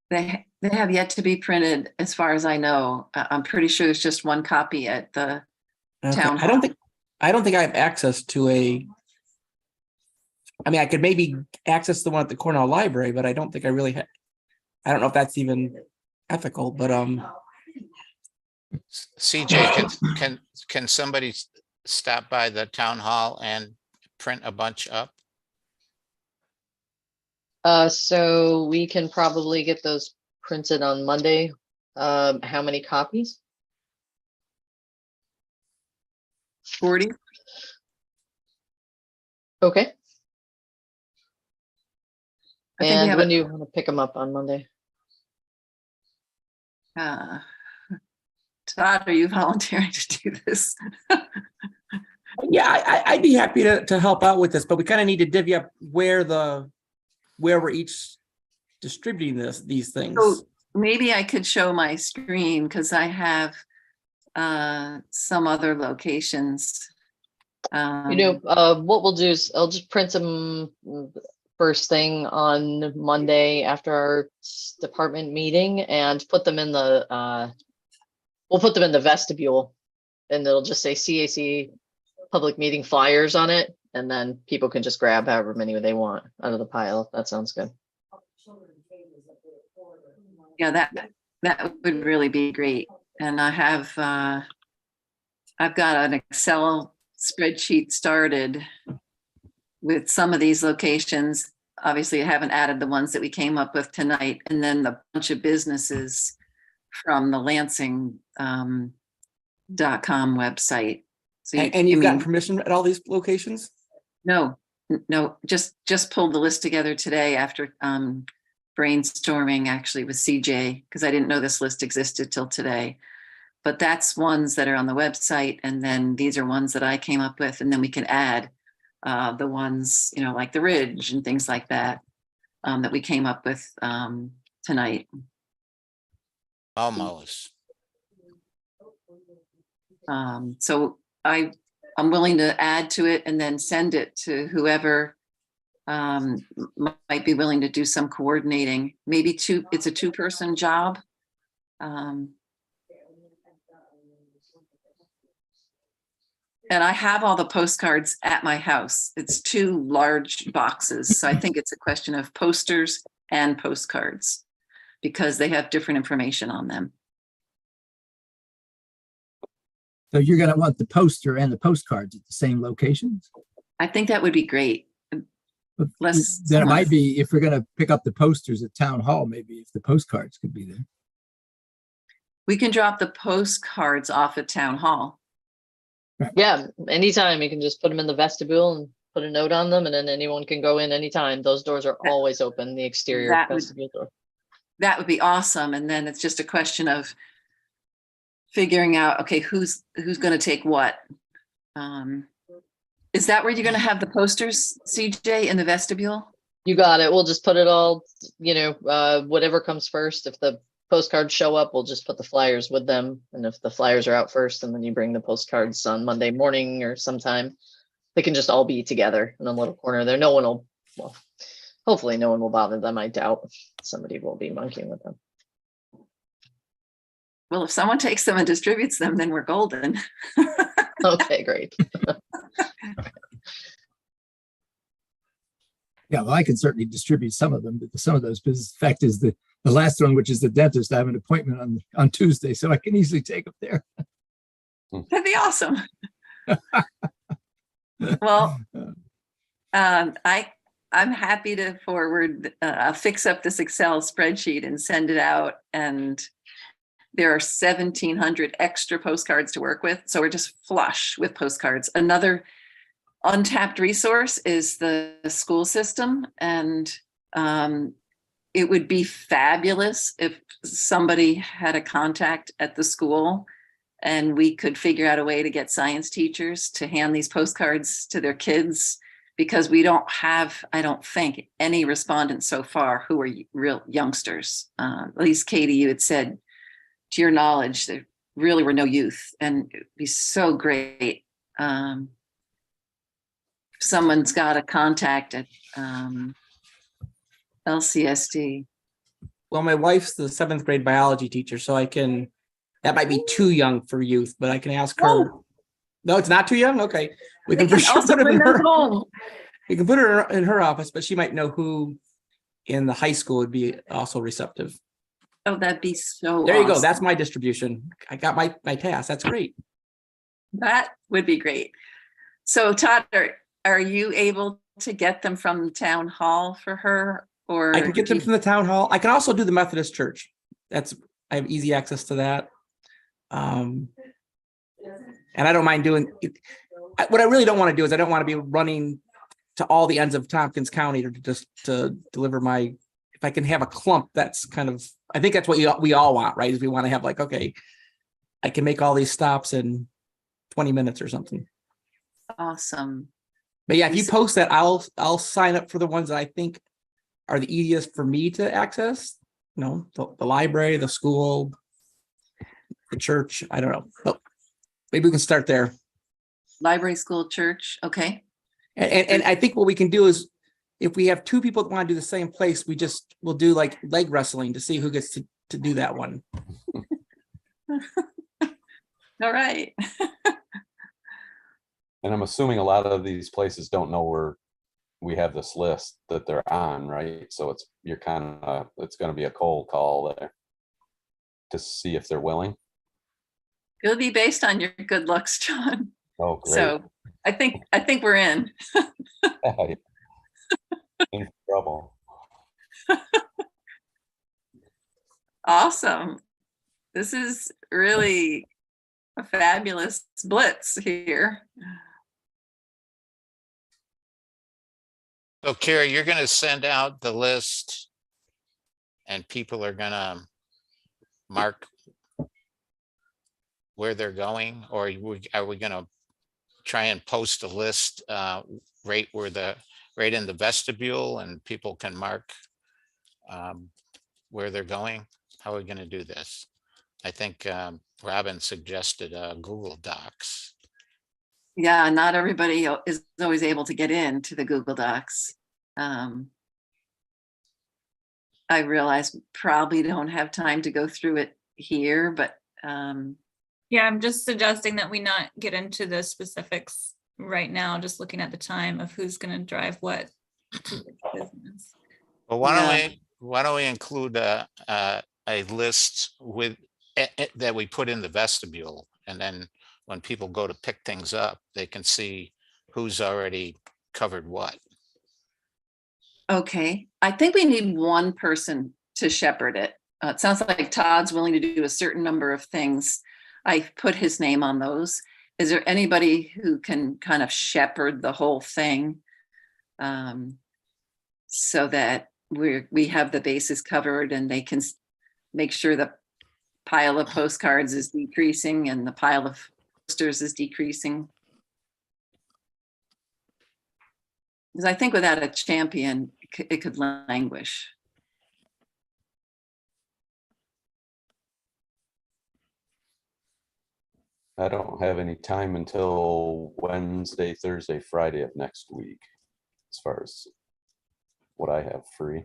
They have yet to be printed, as far as I know. I'm pretty sure there's just one copy at the town hall. I don't think I have access to I could maybe access the one at the Cornell Library, but I don't think I really I don't know if that's even ethical, but CJ, can somebody stop by the town hall and print a bunch up? So we can probably get those printed on Monday. How many copies? 40. Okay. I think we And have when do you want to pick them up on Monday? Todd, are you volunteering to do this? yeah, I'd be happy to help out with this, but we kind of need to divvy up where we're each distributing these things. So maybe I could show my screen because I have some other locations. What we'll do is I'll just print them first thing on Monday after our department meeting and put them in we'll put them in the vestibule, and it'll just say CAC public meeting flyers on it. And then people can just grab however many they want out of the pile. That sounds good. Yeah, that would really be great. And I've got an Excel spreadsheet started with some of these locations. Obviously, I haven't added the ones that we came up with tonight, and then the bunch of businesses from the Lansing .com website. So and you've gotten permission at all these locations? No, just pulled the list together today after brainstorming actually with CJ, because I didn't know this list existed till today. But that's ones that are on the website, and then these are ones that I came up with, and then we can add the ones, like the Ridge and things like that, that we came up with tonight. Almost. So I'm willing to add to it and then send it to whoever might be willing to do some coordinating. Maybe it's a 2-person job. And I have all the postcards at my house. It's 2 large boxes. So I think it's a question of posters and postcards because they have different information on them. So you're going to want the poster and the postcards at the same locations? I think that would be great. Then it might be, if we're going to pick up the posters at town hall, maybe if the postcards could be there. We can drop the postcards off at town hall. Yeah, anytime you can just put them in the vestibule and put a note on them, and then anyone can go in anytime. Those doors are always open, the exterior vestibule door. That would be awesome. And then it's just a question of figuring out, okay, who's going to take what. Is that where you're going to have the posters, CJ, in the vestibule? You got it. We'll just put it all, whatever comes first. If the postcards show up, we'll just put the flyers with them. And if the flyers are out first, and then you bring the postcards on Monday morning or sometime, they can just all be together in a little corner there. Hopefully no one will bother them. I doubt somebody will be monkeying with them. Well, if someone takes them and distributes them, then we're golden. Okay, great. Yeah, well, I can certainly distribute some of them, but some of those business, fact is the last one, which is the dentist, I have an appointment on Tuesday, so I can easily take them there. That'd be awesome. Well, I'm happy to forward, fix up this Excel spreadsheet and send it out. And there are 1,700 extra postcards to work with. So we're just flush with postcards. Another untapped resource is the school system. And it would be fabulous if somebody had a contact at the school and we could figure out a way to get science teachers to hand these postcards to their kids, because we don't have, I don't think, any respondents so far who are real youngsters. At least Katie, you had said, to your knowledge, there really were no youth, and it'd be so great. If someone's got a contact at LCSD. Well, my wife's the 7th grade biology teacher, so that might be too young for youth, but I can ask her. Oh. No, it's not too young? Okay. We They can for can sure also put it in bring them her. home. We can put her in her office, but she might know who in the high school would be also receptive. Oh, that'd be so There you go. awesome. That's my distribution. I got my task. That's great. That would be great. So Todd, are you able to get them from the town hall for her? Or I can get them from the town hall. I can also do the Methodist church. I have easy access to that. And I don't mind doing it. What I really don't want to do is I don't want to be running to all the ends of Tompkins County to deliver my, if I can have a clump, that's kind of, I think that's what we all want, right? Is we want to have like, okay, I can make all these stops in 20 minutes or something. Awesome. But yeah, if you post that, I'll sign up for the ones that I think are the easiest for me to access. You know, the library, the school, the church. I don't know. But maybe we can start there. Library, school, church. Okay. And I think what we can do is, if we have 2 people that want to do the same place, we'll do like leg wrestling to see who gets to do that one. All right. And I'm assuming a lot of these places don't know we have this list that they're on, right? So it's going to be a cold call there to see if they're willing. It'll be based on your good looks, John. Oh, great. So I think we're in. In trouble. Awesome. This is really a fabulous blitz here. So Kara, you're gonna send out the list and people are gonna mark where they're going, or are we gonna try and post a list right in the vestibule and people can mark where they're going? How are we gonna do this? I think Robin suggested Google Docs. Yeah, not everybody is always able to get into the Google Docs. I realize we probably don't have time to go through it here, but Yeah, I'm just suggesting that we not get into the specifics right now, just looking at the time of who's going to drive what to which business. Well, why don't we include a list with that we put in the vestibule, and then when people go to pick things up, they can see who's already covered what. okay. I think we need one person to shepherd it. It sounds like Todd's willing to do a certain number of things. I've put his name on those. Is there anybody who can kind of shepherd the whole thing so that we have the bases covered and they can make sure the pile of postcards is decreasing and the pile of posters is decreasing? Because I think without a champion, it could languish. I don't have any time until Wednesday, Thursday, Friday of next week, as far as what I have free.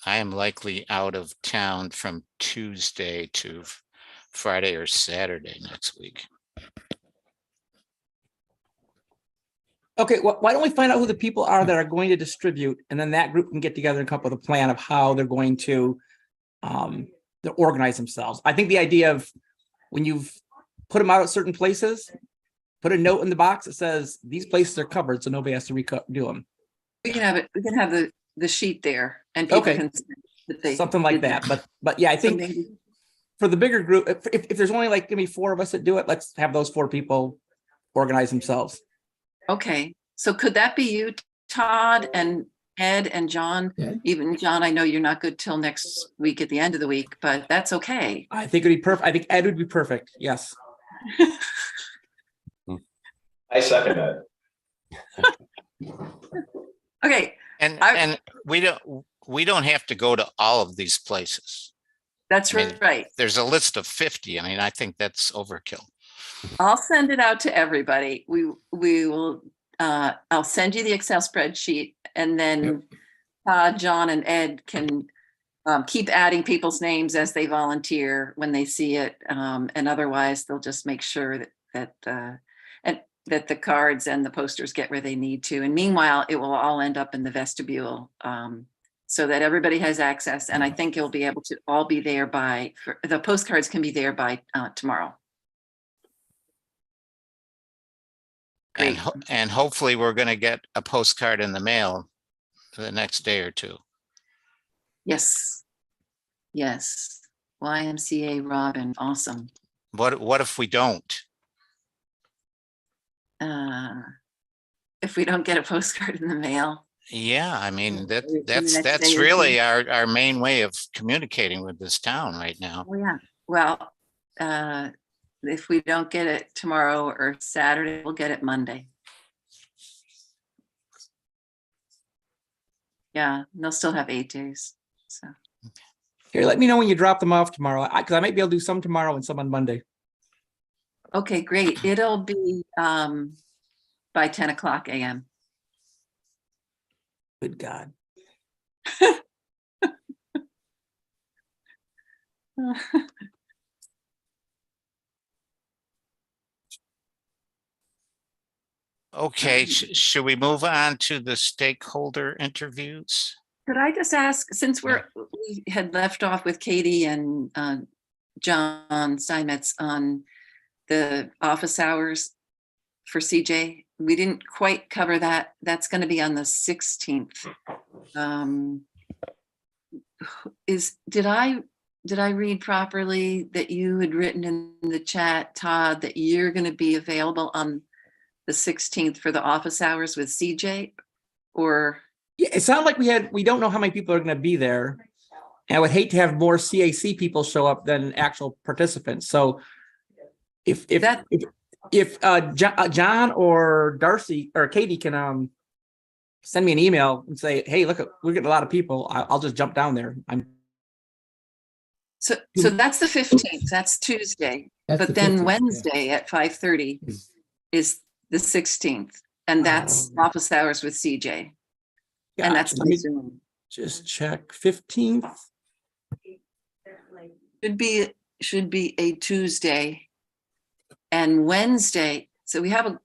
I am likely out of town from Tuesday to Friday or Saturday next week. Okay, why don't we find out who the people are that are going to distribute, and then that group can get together and come up with a plan of how they're going to to organize themselves. I think the idea of when you've put them out at certain places, put a note in the box that says these places are covered, so nobody has to do them. We can have it, we can have the sheet there and people Okay. can. Something like that. But yeah, I So think maybe- for the bigger group, if there's only like maybe 4 of us that do it, let's have those 4 people organize themselves. Okay, so could that be you, Todd and Ed and John? Yeah. Even John, I know you're not good till next week at the end of the week, but that's okay. I think it'd be perfect. I think Ed would be perfect. Yes. I second that. Okay, And, I- and we don't have to go to all of these places. that's I mean, right. There's a list of 50. I mean, I think that's overkill. I'll send it out to everybody. We will, I'll send you the Excel spreadsheet and then John and Ed can keep adding people's names as they volunteer when they see it. And otherwise they'll just make sure that the cards and the posters get where they need to. And meanwhile, it will all end up in the vestibule so that everybody has access. And I think you'll be able to all be there the postcards can be there by tomorrow. And, Great. and hopefully we're going to get a postcard in the mail for the next day or two. Yes. Yes. YMCA Robin, awesome. What if we don't? If we don't get a postcard in the mail. Yeah, I mean, The next day that's or really two. our main way of communicating with this town right now. Oh, yeah. Well, if we don't get it tomorrow or Saturday, we'll get it Monday. Yeah, they'll still have 8 days. So, Here, let me know when you drop them off tomorrow. Because I might be able to do some tomorrow and some on Monday. okay, great. It'll be by 10 o'clock a.m. Good God. Okay, should we move on to the stakeholder interviews? Could I just ask, since we had left off with Katie and John Steinmetz on the office hours for CJ, we didn't quite cover that. That's going to be on the 16th. Did I read properly that you had written in the chat, Todd, that you're going to be available on the 16th for the office hours with CJ? Or Yeah, it sounded like we don't know how many people are going to be there. And I would hate to have more CAC people show up than actual participants. So if John or Darcy or Katie can send me an email and say, hey, look, we're getting a lot of people, I'll just jump down there. so that's the 15th, that's Tuesday. That's But the then 15th, yeah. Wednesday at 5:30 is the 16th. And that's office hours with CJ. And that's Let by me Zoom. just check 15th. Should be a Tuesday and Wednesday. So we have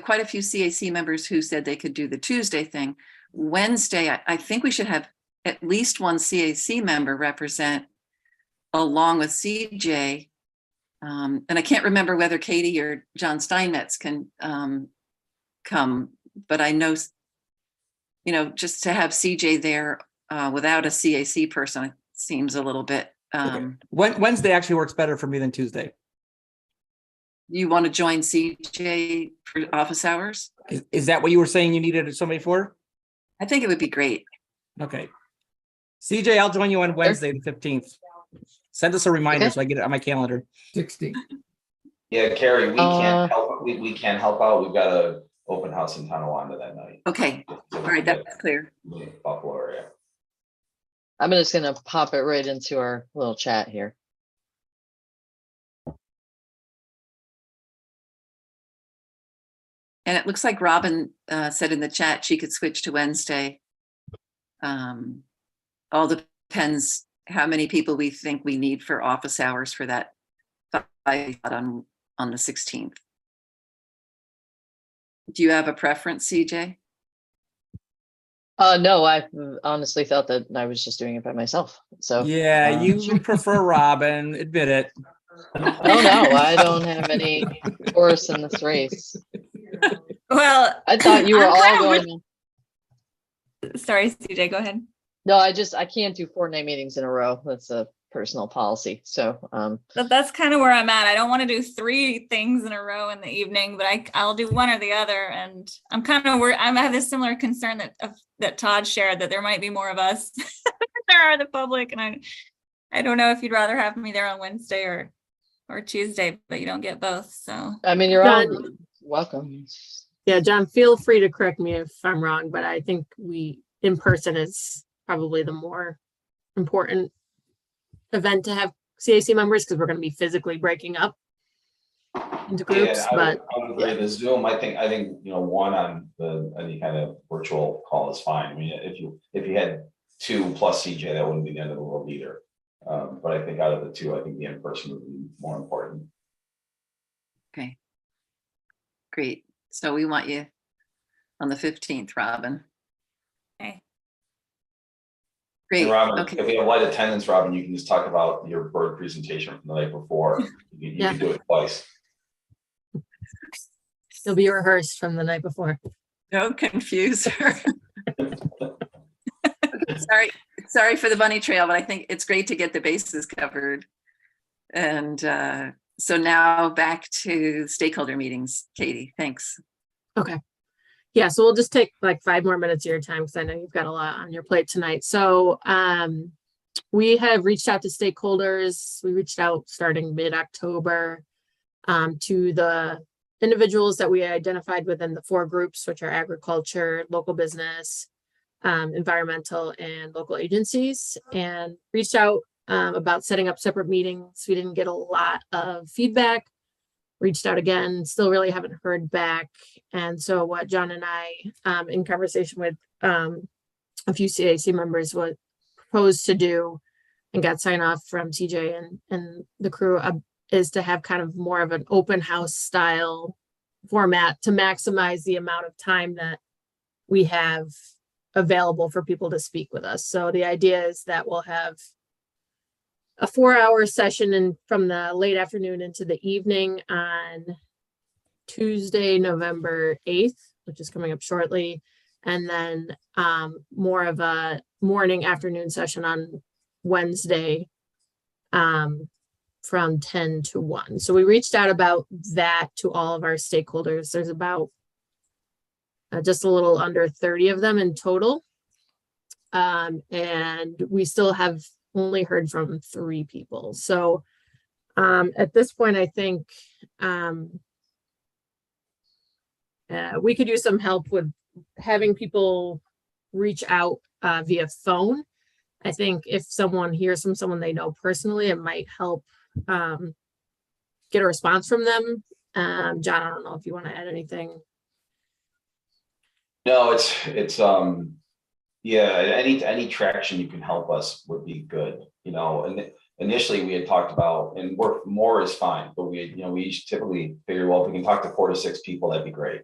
quite a few CAC members who said they could do the Tuesday thing. Wednesday, I think we should have at least one CAC member represent along with CJ. And I can't remember whether Katie or John Steinmetz can come, but I know, just to have CJ there without a CAC person seems a little bit. Wednesday actually works better for me than Tuesday. You want to join CJ for office hours? Is that what you were saying you needed somebody for? I think it would be great. Okay. CJ, I'll join you on Wednesday, the 15th. Send us a reminder Okay. so I get it on my calendar. 16. Yeah, Carrie, we can't help, we can't help out. We've got a open house in Tonawanda that night. Okay, all right, that's clear. Buffalo area. I'm just gonna pop it right into our little chat here. And it looks like Robin said in the chat she could switch to Wednesday. All depends how many people we think we need for office hours for that on the 16th. Do you have a preference, CJ? No, I honestly thought that I was just doing it by myself. So Yeah, you prefer Robin, admit it. oh no, I don't have any horse in this race. Well, I thought you were I'm all kind of going. sorry, CJ, go ahead. No, I can't do 4 night meetings in a row. That's a personal policy. So That's kind of where I'm at. I don't want to do 3 things in a row in the evening, but I'll do one or the other. And I'm kind of I have this similar concern that Todd shared, that there might be more of us than there are the public. And I don't know if you'd rather have me there on Wednesday or Tuesday, but you don't get both. So I mean, you're all John, welcome. yeah, John, feel free to correct me if I'm wrong, but I think in person is probably the more important event to have CAC members, because we're going to be physically breaking up into groups. Yeah, I But would agree. The Zoom, I think, one on any kind of virtual call is fine. I mean, if you had 2 plus CJ, that wouldn't be the end of the world either. But I think out of the 2, I think the in-person would be more important. Okay. Great. So we want you on the 15th, Robin. okay. And Great. Robin, Okay. if we have light attendance, Robin, you can just talk about your bird presentation from the night before. You can do it twice. it'll be rehearsed from the night before. Don't confuse her. Sorry for the bunny trail, but I think it's great to get the bases covered. And so now back to stakeholder meetings. Katie, thanks. Okay. Yeah, so we'll just take like 5 more minutes of your time, because I know you've got a lot on your plate tonight. So we have reached out to stakeholders. We reached out starting mid-October to the individuals that we identified within the 4 groups, which are agriculture, local business, environmental, and local agencies, and reached out about setting up separate meetings. We didn't get a lot of feedback. Reached out again, still really haven't heard back. And so what John and I, in conversation with a few CAC members, what proposed to do and got sign off from TJ and the crew is to have kind of more of an open house style format to maximize the amount of time that we have available for people to speak with us. So the idea is that we'll have a 4-hour session from the late afternoon into the evening on Tuesday, November 8th, which is coming up shortly. And then more of a morning afternoon session on Wednesday from 10 to 1. So we reached out about that to all of our stakeholders. There's about just a little under 30 of them in total. And we still have only heard from 3 people. So at this point, I think we could use some help with having people reach out via phone. I think if someone hears from someone they know personally, it might help get a response from them. John, I don't know if you want to add anything. No, it's yeah, any traction you can help us would be good, and initially we had talked about, and more is fine, but we typically figure, well, if we can talk to 4 to 6 people, that'd be great.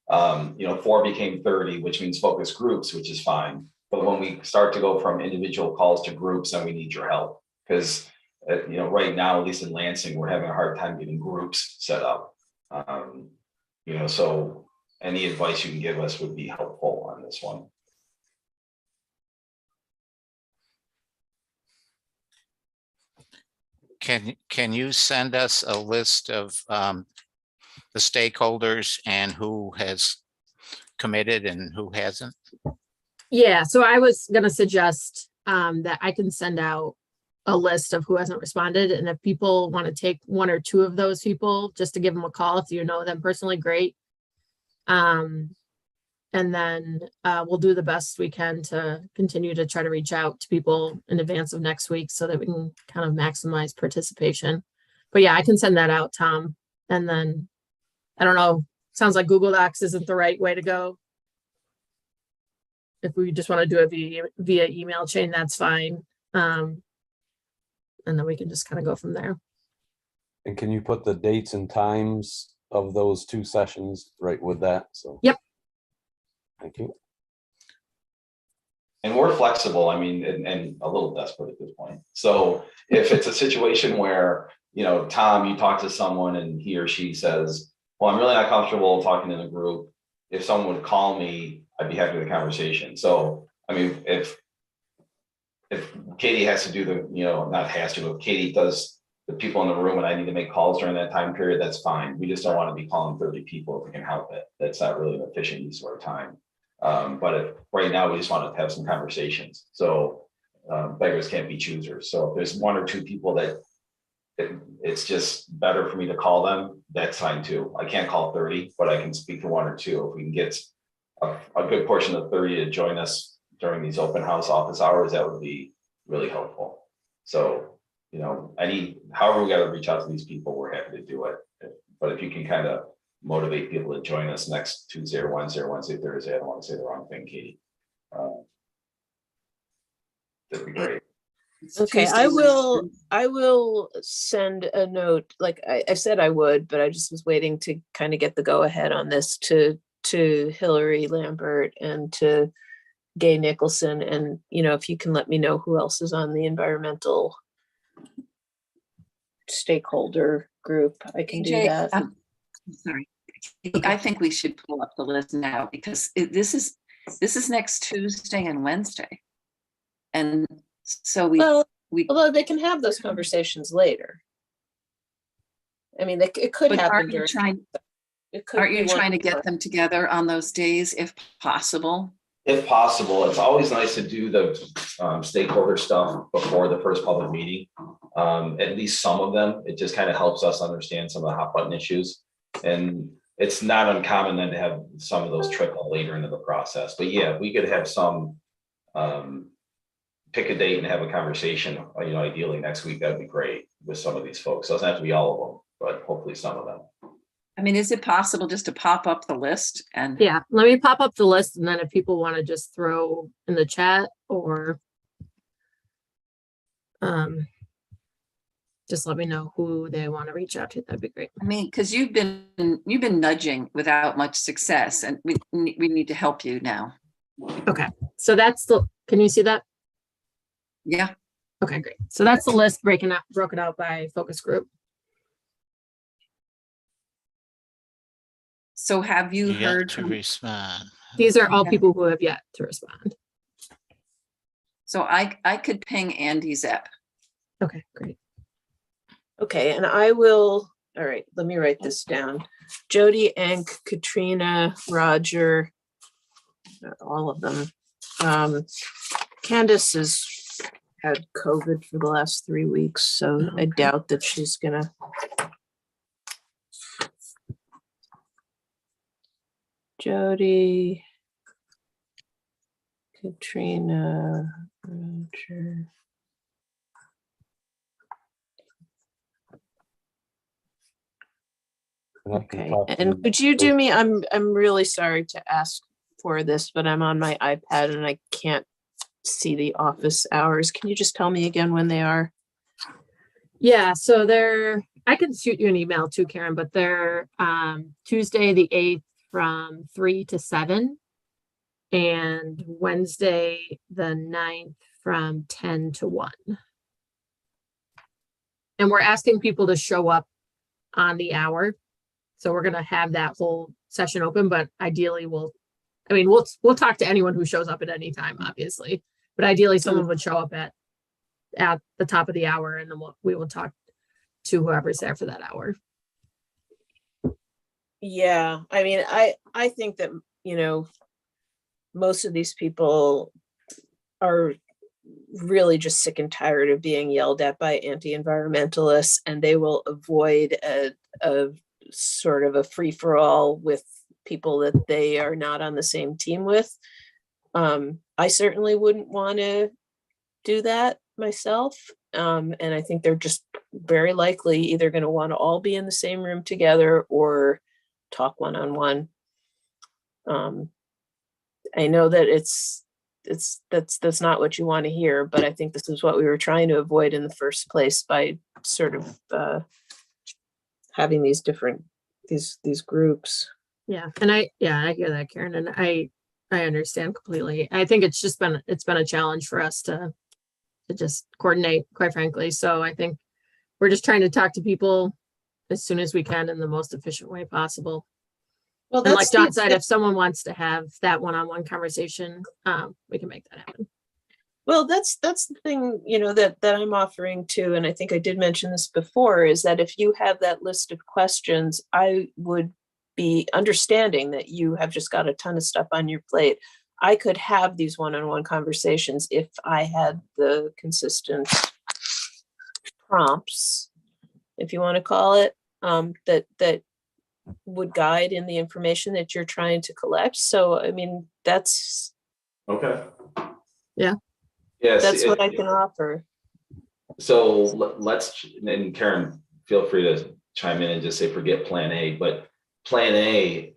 4 became 30, which means focus groups, which is fine. But when we start to go from individual calls to groups, then we need your help, because right now, at least in Lansing, we're having a hard time getting groups set up. So any advice you can give us would be helpful on this one. Can you send us a list of the stakeholders and who has committed and who hasn't? Yeah, so I was going to suggest that I can send out a list of who hasn't responded. And if people want to take 1 or 2 of those people just to give them a call, if you know them personally, great. And then we'll do the best we can to continue to try to reach out to people in advance of next week so that we can kind of maximize participation. But yeah, I can send that out, Tom. And then, I don't know, sounds like Google Docs isn't the right way to go. If we just want to do it via email chain, that's fine. And then we can just kind of go from there. And can you put the dates and times of those 2 sessions right with that? So yep. Thank you. And we're flexible, I mean, and a little desperate at this point. So if it's a situation where, you know, Tom, you talk to someone and he or she says, well, I'm really not comfortable talking in a group. If someone would call me, I'd be happy with the conversation. So, I mean, if Katie has to do the, you know, not has to, but Katie does the people in the room and I need to make calls during that time period, that's fine. We just don't want to be calling 30 people if we can help it. That's not really an efficient use of our time. But if, right now we just want to have some conversations. So beggars can't be choosers. So if there's one or two people that it's just better for me to call them, that's fine too. I can't call 30, but I can speak to one or two. If we can get a good portion of 30 to join us during these open house office hours, that would be really helpful. So, you know, however we got to reach out to these people, we're happy to do it. But if you can kind of motivate people to join us next Tuesday or Wednesday, Thursday, I don't want to say the wrong thing, Katie. That'd be great. Okay, I will send a note, like I said I would, but I just was waiting to kind of get the go ahead on this to Hillary Lambert and to Gay Nicholson. And, you know, if you can let me know who else is on the environmental stakeholder group, I can do that. I'm sorry. I think we should pull up the list now because this is next Tuesday and Wednesday. And so although they can have those conversations later. I mean, it could happen aren't you during. Aren't you trying to get them together on those days if possible? If possible, it's always nice to do the stakeholder stuff before the first public meeting. At least some of them, it just kind of helps us understand some of the hot button issues. And it's not uncommon then to have some of those trickle later into the process. But yeah, we could have some, pick a date and have a conversation, you know, ideally next week, that'd be great with some of these folks. It doesn't have to be all of them, but hopefully some of them. I mean, is it possible just to pop up the list and? Yeah, let me pop up the list and then if people want to just throw in the chat or just let me know who they want to reach out to. That'd be great. I mean, because you've been nudging without much success and we need to help you now. Okay, so can you see that? Yeah. Okay, great. So that's the list broken out by focus group. So have you heard to respond? These are all people who have yet to respond. So I could ping Andy Zepp. Okay, great. Okay, and I will, all right, let me write this down. Jody, Ank, Katrina, Roger, all of them. Candace has had COVID for the last 3 weeks, so I doubt that she's gonna. Jody, Katrina, Roger. Okay, and could you do me, I'm really sorry to ask for this, but I'm on my iPad and I can't see the office hours. Can you just tell me again when they are? Yeah, so I can shoot you an email too, Karen, but they're Tuesday the 8th from 3 to 7 and Wednesday the 9th from 10 to 1. And we're asking people to show up on the hour. So we're going to have that whole session open, but ideally we'll talk to anyone who shows up at any time, obviously, but ideally someone would show up at the top of the hour and then we will talk to whoever's there for that hour. Yeah, I mean, I think that, you know, most of these people are really just sick and tired of being yelled at by anti-environmentalists, and they will avoid a sort of a free-for-all with people that they are not on the same team with. I certainly wouldn't want to do that myself. And I think they're just very likely either going to want to all be in the same room together or talk one-on-one. I know that that's not what you want to hear, but I think this is what we were trying to avoid in the first place by sort of having these different these groups. Yeah, and I hear that, Karen, and I understand completely. I think it's been a challenge for us to just coordinate, quite frankly. So I think we're just trying to talk to people as soon as we can in the most efficient way possible. Well, And like that's John said, if someone wants to have that one-on-one conversation, we can make that happen. well, that's the thing, that I'm offering too, and I think I did mention this before, is that if you have that list of questions, I would be understanding that you have just got a ton of stuff on your plate. I could have these one-on-one conversations if I had the consistent prompts, if you want to call it, that would guide in the information that you're trying to collect. So, I mean, that's Okay. Yeah. Yes. that's what I can offer. So let's, and Karen, feel free to chime in and just say, forget plan A, but plan A,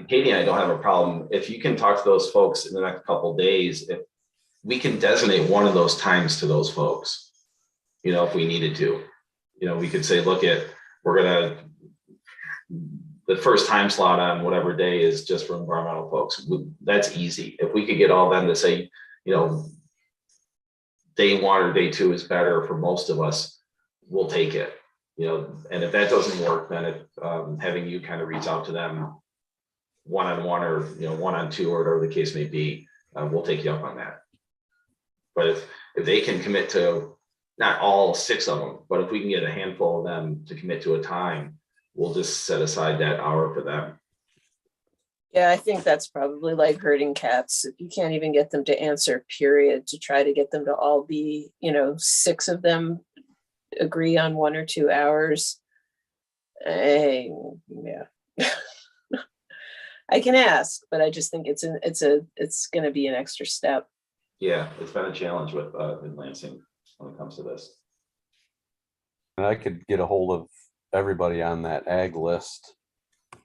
Katie and I don't have a problem. If you can talk to those folks in the next couple of days, if we can designate one of those times to those folks, if we needed to, we could say, the first time slot on whatever day is just for environmental folks. That's easy. If we could get all them to say, day 1 or day 2 is better for most of us, we'll take it. And if that doesn't work, then having you kind of reach out to them one-on-one or 1-on-2 or whatever the case may be, we'll take you up on that. But if they can commit to not all 6 of them, but if we can get a handful of them to commit to a time, we'll just set aside that hour for them. Yeah, I think that's probably like herding cats. If you can't even get them to answer, period, to try to get them to all be, 6 of them agree on 1 or 2 hours. Yeah. I can ask, but I just think it's going to be an extra step. Yeah, it's been a challenge with in Lansing when it comes to this. And I could get a hold of everybody on that ag list,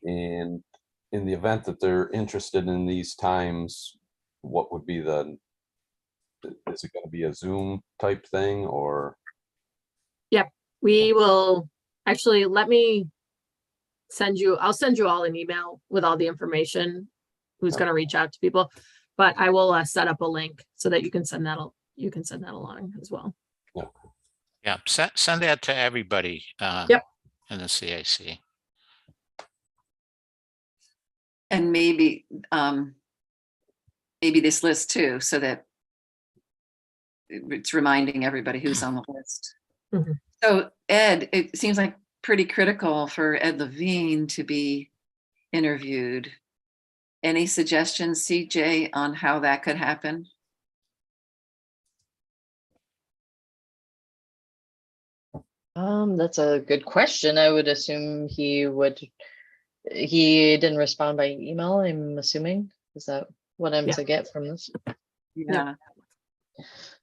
and in the event that they're interested in these times, what would be is it going to be a Zoom type thing or? Yep, we will actually, I'll send you all an email with all the information, who's going to reach out to people, but I will set up a link so that you can send that along as well. Yeah, send that to everybody. Yep. In the CAC. And maybe this list too, so that it's reminding everybody who's on the list. Mhm. So Ed, it seems like pretty critical for Ed Levine to be interviewed. Any suggestions, CJ, on how that could happen? That's a good question. I would assume he didn't respond by email, I'm assuming. Is that what I'm to get from this? Yeah.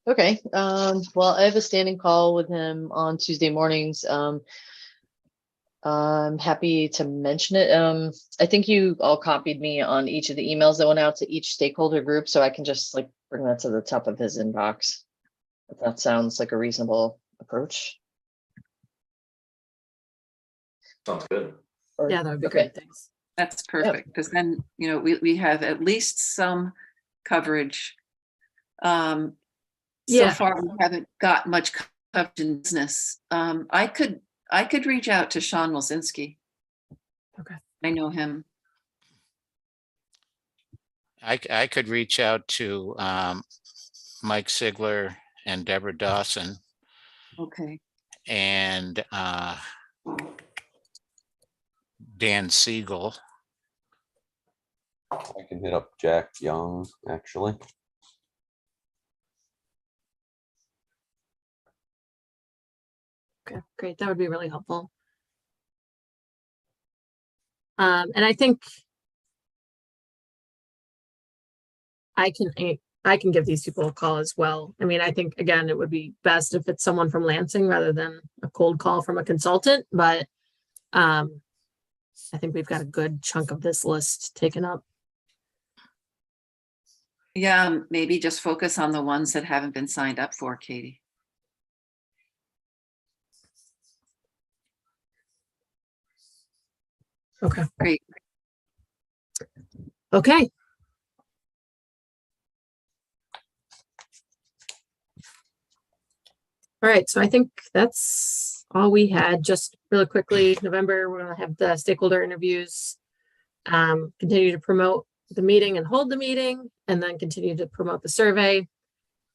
Okay. Well, I have a standing call with him on Tuesday mornings. I'm happy to mention it. I think you all copied me on each of the emails that went out to each stakeholder group, so I can just bring that to the top of his inbox. If that sounds like a reasonable approach. Sounds good. Yeah, that would be Okay. great. Thanks. That's perfect, because then, we have at least some coverage. So far, we haven't got much coverage in business. I could reach out to Sean Wilsinski. Okay. I know him. I could reach out to Mike Sigler and Deborah Dawson Okay. and Dan Siegel. I can hit up Jack Young, actually. Okay, great. That would be really helpful. And I think I can give these people a call as well. I mean, I think, again, it would be best if it's someone from Lansing rather than a cold call from a consultant, but I think we've got a good chunk of this list taken up. Yeah, maybe just focus on the ones that haven't been signed up for, Katie. Okay. Great. Okay. All right, so I think that's all we had. Just really quickly, November, we're gonna have the stakeholder interviews. Continue to promote the meeting and hold the meeting, and then continue to promote the survey.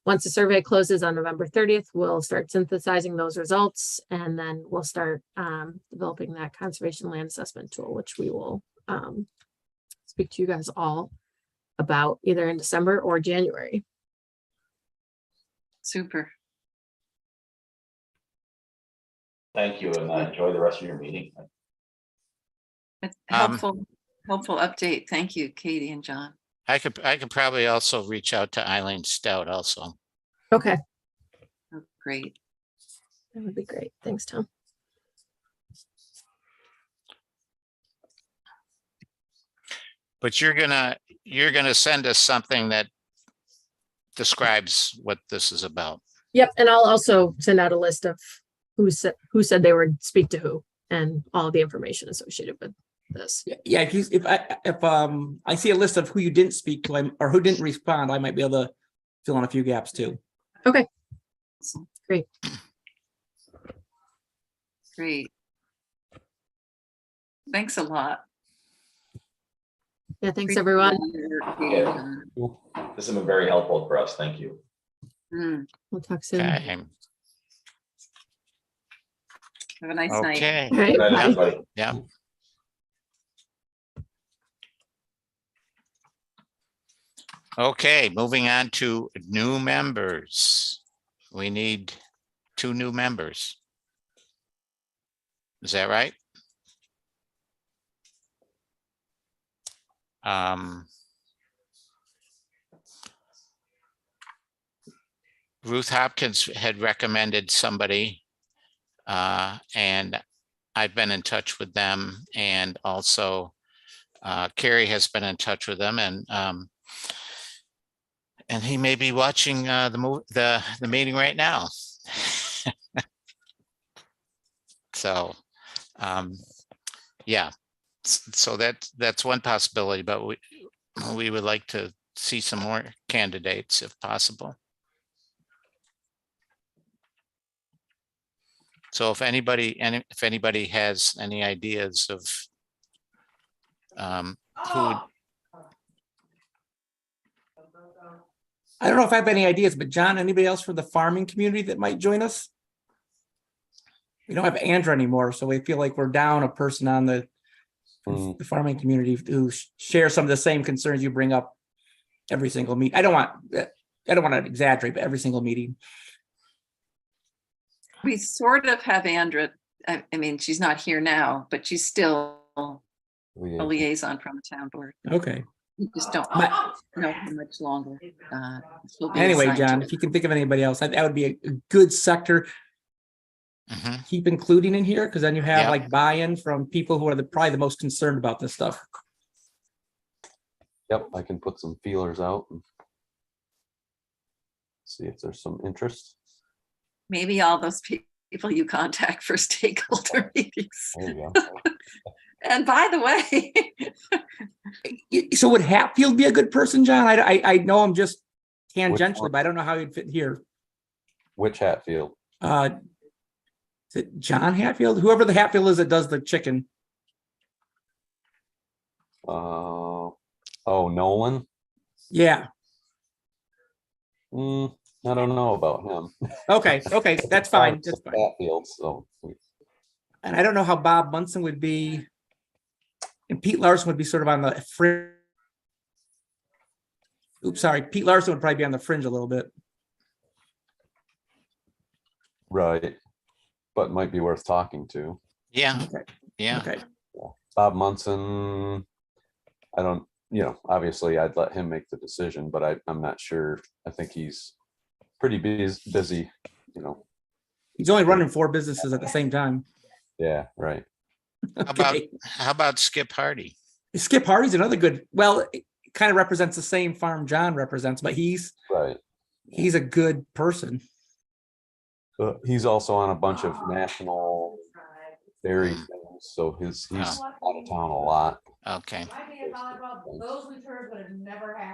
Once the survey closes on November 30th, we'll start synthesizing those results, and then we'll start developing that conservation land assessment tool, which we will speak to you guys all about either in December or January. Super. Thank you, and enjoy the rest of your meeting. It's helpful update. Thank you, Katie and John. I could probably also reach out to Eileen Stout also. Okay, Oh, great. that would be great. Thanks, Tom. But you're gonna send us something that describes what this is about. Yep, and I'll also send out a list of who said they would speak to who and all the information associated with this. Yeah, if I see a list of who you didn't speak to or who didn't respond, I might be able to fill in a few gaps too. Okay, Awesome. great. Great. Thanks a lot. Yeah, thanks everyone. Yeah. This has been very helpful for us. Thank you. Mm, We'll talk soon. Okay. have a nice night. Okay. All right, Good night, bye. everybody. Yeah. Okay, moving on to new members. We need 2 new members. Is that right? Ruth Hopkins had recommended somebody, and I've been in touch with them, and also Carrie has been in touch with them, and he may be watching the meeting right now. So, yeah, so that's one possibility, but we would like to see some more candidates if possible. So if anybody has any ideas of who would, I don't know if I have any ideas, but John, anybody else from the farming community that might join us? We don't have Andrew anymore, so we feel like we're down a person on the farming community who shares some of the same concerns you bring up every single meeting. I don't want to exaggerate, but every single meeting. We sort of have Andrea. I mean, she's not here now, but she's still a liaison from the town board. Okay. We just don't know how much longer. She'll be Anyway, assigned John, to if you can think of anybody else, that would be a good sector. Keep including in here, because then you have like buy-in from people who are probably the most concerned about this stuff. Yep, I can put some feelers out and see if there's some interest. Maybe all those people you contact for stakeholder meetings. There you go. And by the way, So would Hatfield be a good person, John? I know him just tangentially, but I don't know how he'd fit here. Which Hatfield? Is it John Hatfield? Whoever the Hatfield is that does the chicken. Oh, Nolan. Yeah. I don't know about him. Okay, that's fine. That's fine. Hatfield, so And I don't know how Bob Munson would be. And Pete Larson would be sort of on the fringe. Oops, sorry. Pete Larson would probably be on the fringe a little bit. right, but might be worth talking to. yeah, Okay. yeah. Okay. Bob Munson, I don't, obviously I'd let him make the decision, but I'm not sure. I think he's pretty busy, He's only running 4 businesses at the same time. Yeah, right. Okay. How about Skip Hardy? Skip Hardy's another good, well, it kind of represents the same farm John represents, but he's a good person. He's also on a bunch of national dairy things, so he's out of town a lot. Okay.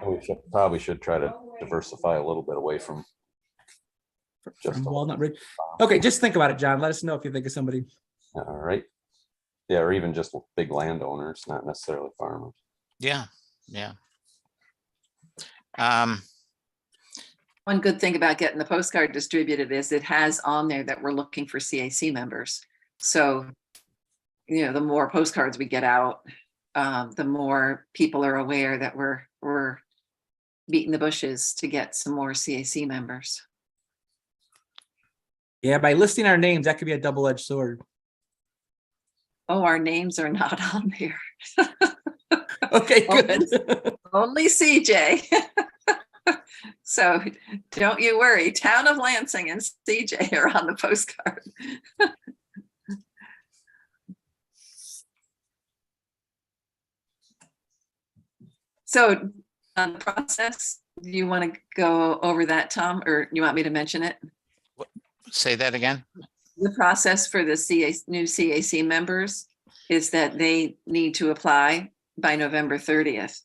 We probably should try to diversify a little bit away from Just from a- Walnut Ridge. Okay, just think about it, John. Let us know if you think of somebody. All right. Yeah, or even just big landowners, not necessarily farmers. Yeah, yeah. One good thing about getting the postcard distributed is it has on there that we're looking for CAC members. So, the more postcards we get out, the more people are aware that we're beating the bushes to get some more CAC members. Yeah, by listing our names, that could be a double-edged sword. Oh, our names are not on there. Okay, good. Only CJ. So don't you worry. Town of Lansing and CJ are on the postcard. So on the process, do you want to go over that, Tom, or you want me to mention it? Say that again. The process for the new CAC members is that they need to apply by November 30th.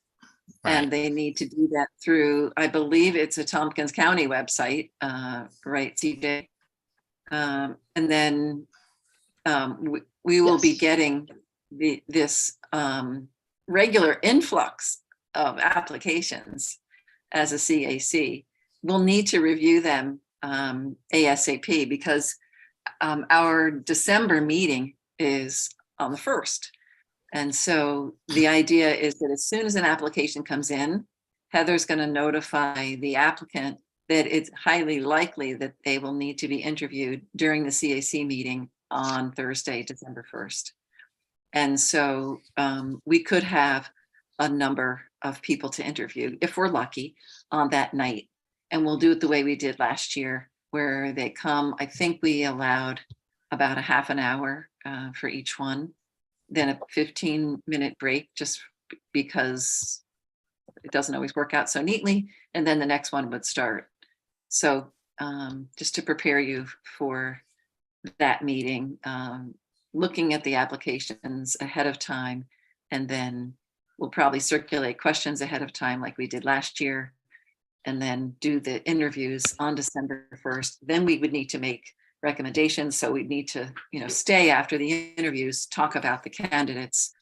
Right. And they need to do that through, I believe it's a Tompkins County website, right, CJ? And then we will be Yes. getting this regular influx of applications as a CAC. We'll need to review them ASAP because our December meeting is on the 1st. And so the idea is that as soon as an application comes in, Heather's going to notify the applicant that it's highly likely that they will need to be interviewed during the CAC meeting on Thursday, December 1st. And so we could have a number of people to interview if we're lucky on that night. And we'll do it the way we did last year, where they come. I think we allowed about a half an hour for each one. Then a 15-minute break just because it doesn't always work out so neatly. And then the next one would start. So just to prepare you for that meeting, looking at the applications ahead of time, and then we'll probably circulate questions ahead of time like we did last year, and then do the interviews on December 1st. Then we would need to make recommendations. So we'd need to, stay after the interviews, talk about the candidates,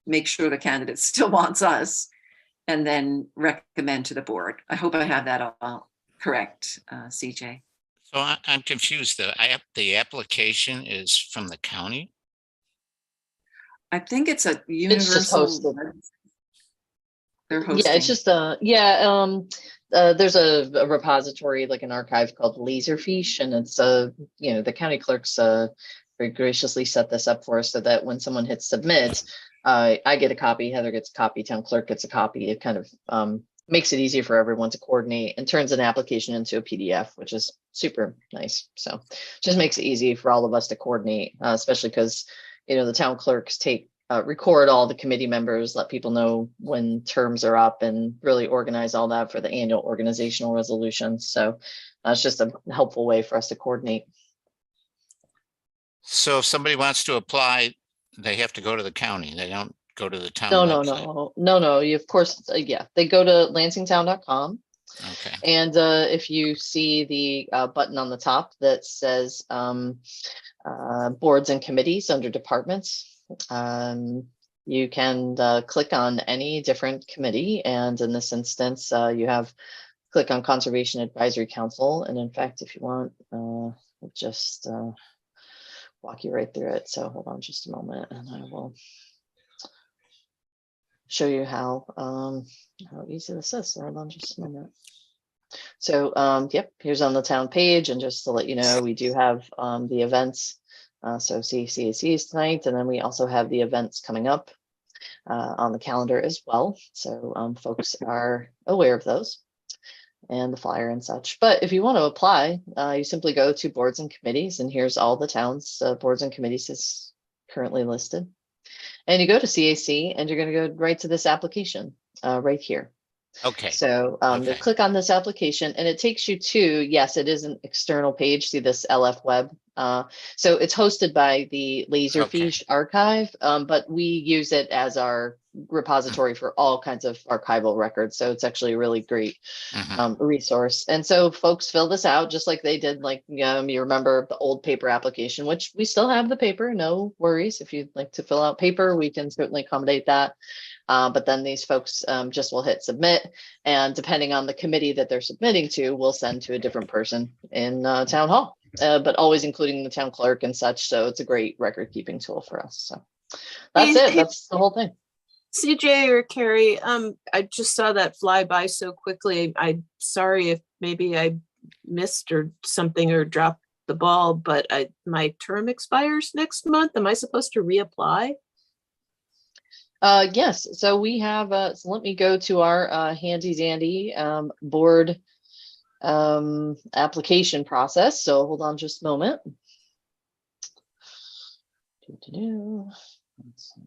make sure the candidate still wants us, and then recommend to the board. I hope I have that all correct, CJ. So I'm confused. The application is from the county? I think it's a It's just universal. hosted. They're hosting. Yeah, it's just there's a repository, like an archive called Laserfiche, and it's the county clerks very graciously set this up for us so that when someone hits submit, I get a copy, Heather gets a copy, town clerk gets a copy. It kind of makes it easier for everyone to coordinate and turns an application into a PDF, which is super nice. So just makes it easy for all of us to coordinate, especially because the town clerks record all the committee members, let people know when terms are up, and really organize all that for the annual organizational resolutions. So it's just a helpful way for us to coordinate. So if somebody wants to apply, they have to go to the county. They don't go to the town No, website. no. You, of course, they go to lansingtown.com. Okay. And if you see the button on the top that says boards and committees under departments, you can click on any different committee. And in this instance, you have click on Conservation Advisory Council. And in fact, if you want, I'll just walk you right through it. So hold on just a moment and I will show you how easy this is. So hold on just a moment. So yep, here's on the town page. And just to let you know, we do have the events. So CAC is tonight, and then we also have the events coming up on the calendar as well. So folks are aware of those and the flyer and such. But if you want to apply, you simply go to boards and committees, and here's all the town's boards and committees is currently listed. And you go to CAC, and you're going to go right to this application right here. Okay. So you click on this application, and it takes you to, yes, it is an external page. See this LF Web So it's hosted by the Okay. Laserfish archive, but we use it as our repository for all kinds of archival records. So it's actually a really great resource. And so folks fill this out just like they did, like, you remember the old paper application, which we still have the paper, no worries. If you'd like to fill out paper, we can certainly accommodate that. But then these folks just will hit submit, and depending on the committee that they're submitting to, we'll send to a different person in town hall, but always including the town clerk and such. So it's a great record keeping tool for us. So that's it. That's the whole thing. CJ or Carrie, I just saw that fly by so quickly. I'm sorry if maybe I missed or something or dropped the ball, but my term expires next month. Am I supposed to reapply? Yes. So we have, so let me go to our handy dandy board application process. So hold on just a moment. Let's see.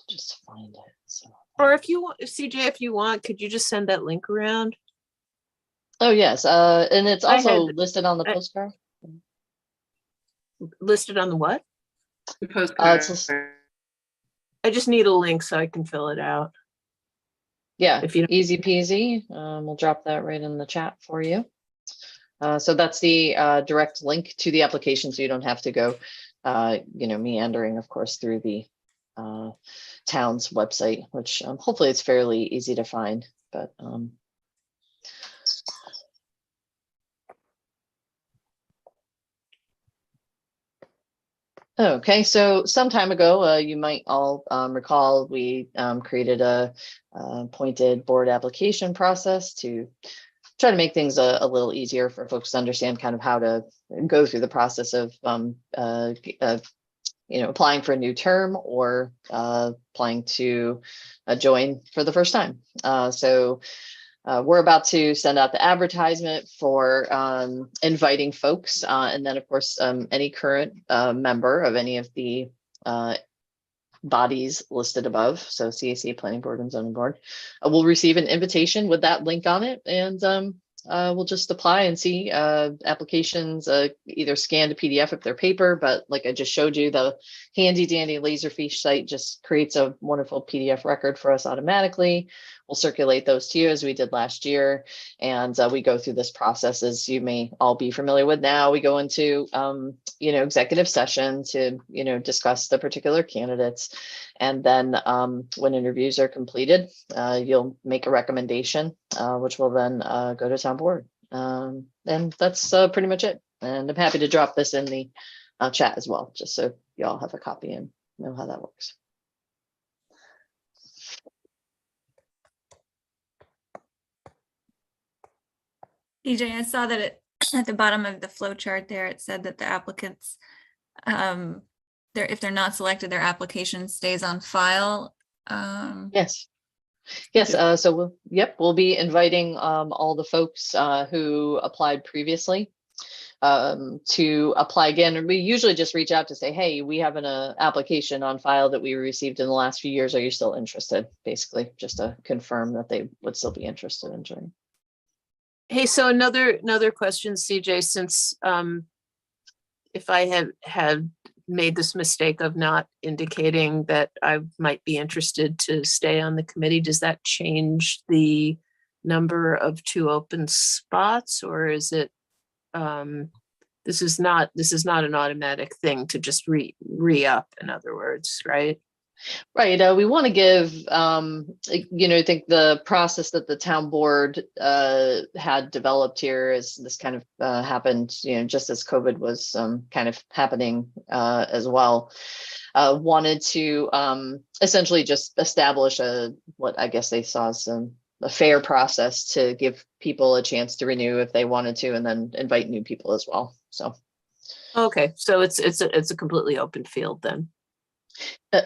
Just find it. So. Or if you want, CJ, if you want, could you just send that link around? Oh yes, and it's also had- listed on the postcard. Listed on the what? The postcard. I just need a link so I can fill it out. Yeah, If you easy peasy. We'll drop that right in the chat for you. So that's the direct link to the application, so you don't have to go, meandering, of course, through the town's website, which hopefully it's fairly easy to find. But okay, so some time ago, you might all recall we created a pointed board application process to try to make things a little easier for folks to understand kind of how to go through the process of applying for a new term or applying to join for the first time. So we're about to send out the advertisement for inviting folks. And then, of course, any current member of any of the bodies listed above, so CAC, Planning Board, and Zoning Board, will receive an invitation with that link on it. And we'll just apply and see applications either scanned to PDF if they're paper, but like I just showed you, the handy dandy Laserfish site just creates a wonderful PDF record for us automatically. We'll circulate those to you as we did last year. And we go through this process, as you may all be familiar with now. We go into, executive session to, discuss the particular candidates. And then when interviews are completed, you'll make a recommendation, which will then go to town board. And that's pretty much it. And I'm happy to drop this in the chat as well, just so you all have a copy and know how that works. EJ, I saw that it at the bottom of the flow chart there, it said that the applicants, if they're not selected, their application stays on file. Yes. So we'll be inviting all the folks who applied previously to apply again. And we usually just reach out to say, hey, we have an application on file that we received in the last few years. Are you still interested? Basically, just to confirm that they would still be interested in joining. Hey, so another question, CJ, since if I had made this mistake of not indicating that I might be interested to stay on the committee, does that change the number of 2 open spots, or is it this is not an automatic thing to just re-up, in other words, right? Right. We want to give, I think the process that the town board had developed here is this kind of happened, just as COVID was kind of happening as well. Wanted to essentially just establish what I guess they saw as a fair process to give people a chance to renew if they wanted to, and then invite new people as well. So. Okay. So it's a completely open field then.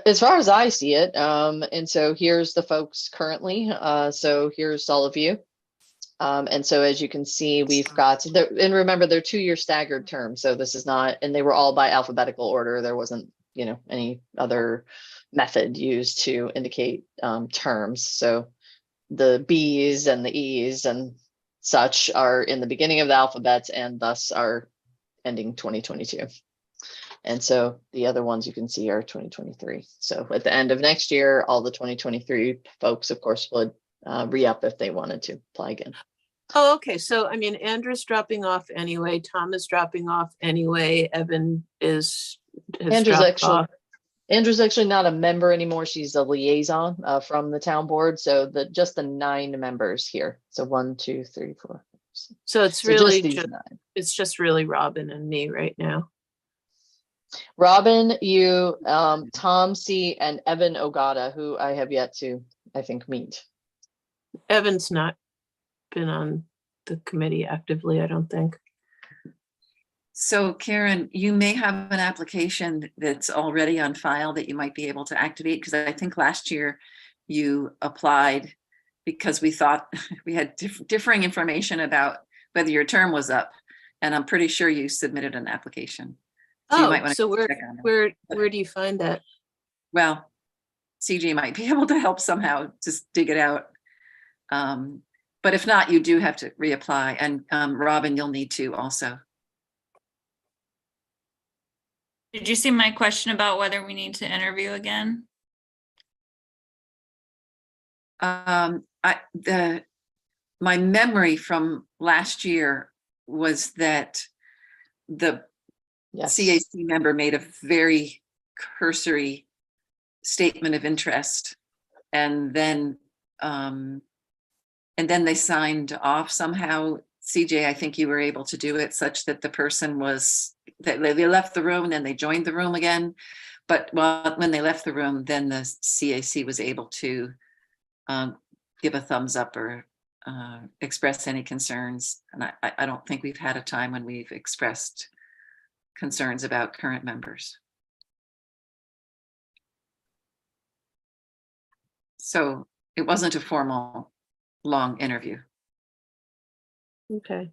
As far as I see it, and so here's the folks currently. So here's all of you. And so as you can see, we've got, and remember, they're 2-year staggered terms. So this is not, and they were all by alphabetical order. There wasn't, any other method used to indicate terms. So the B's and the E's and such are in the beginning of the alphabet and thus are ending 2022. And so the other ones you can see are 2023. So at the end of next year, all the 2023 folks, of course, would re-up if they wanted to apply again. Oh, okay. So, I mean, Andrew's dropping off anyway. Tom is dropping off anyway. Evan has dropped off. Andrew's actually not a member anymore. She's a liaison from the town board. So just the 9 members here. So 1, 2, 3, 4. So it's So really these just 9. it's just really Robin and me right now. Robin, you, Tom C, and Evan Ogata, who I have yet to, I think, meet. Evan's not been on the committee actively, I don't think. So Karen, you may have an application that's already on file that you might be able to activate, because I think last year you applied because we thought we had differing information about whether your term was up, and I'm pretty sure you submitted an application. So you might want to check on it. Where do you find that? Well, CJ might be able to help somehow, just dig it out. But if not, you do have to reapply, and Robin, you'll need to also. Did you see my question about whether we need to interview again? My memory from last year was that the CAC member made a very cursory statement of interest, and then they signed off somehow. CJ, I think you were able to do it such that the person that they left the room and then they joined the room again. But when they left the room, then the CAC was able to give a thumbs up or express any concerns. And I don't think we've had a time when we've expressed concerns about current members. So it wasn't a formal, long interview. Okay.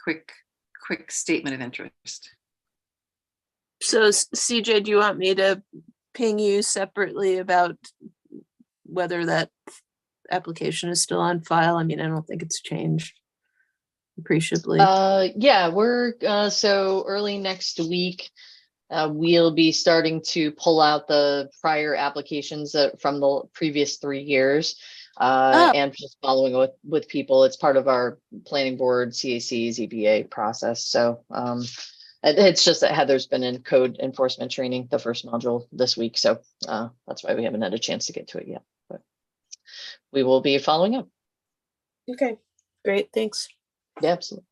Quick statement of interest. So CJ, do you want me to ping you separately about whether that application is still on file? I mean, I don't think it's changed appreciably. Yeah, we're so early next week, we'll be starting to pull out the prior applications from the previous 3 years. And just following with people. It's part of our planning board, CAC, ZBA process. So it's just that Heather's been in code enforcement training, the first module this week. So that's why we haven't had a chance to get to it yet, but we will be following up. Okay, great, thanks. Yeah, absolutely.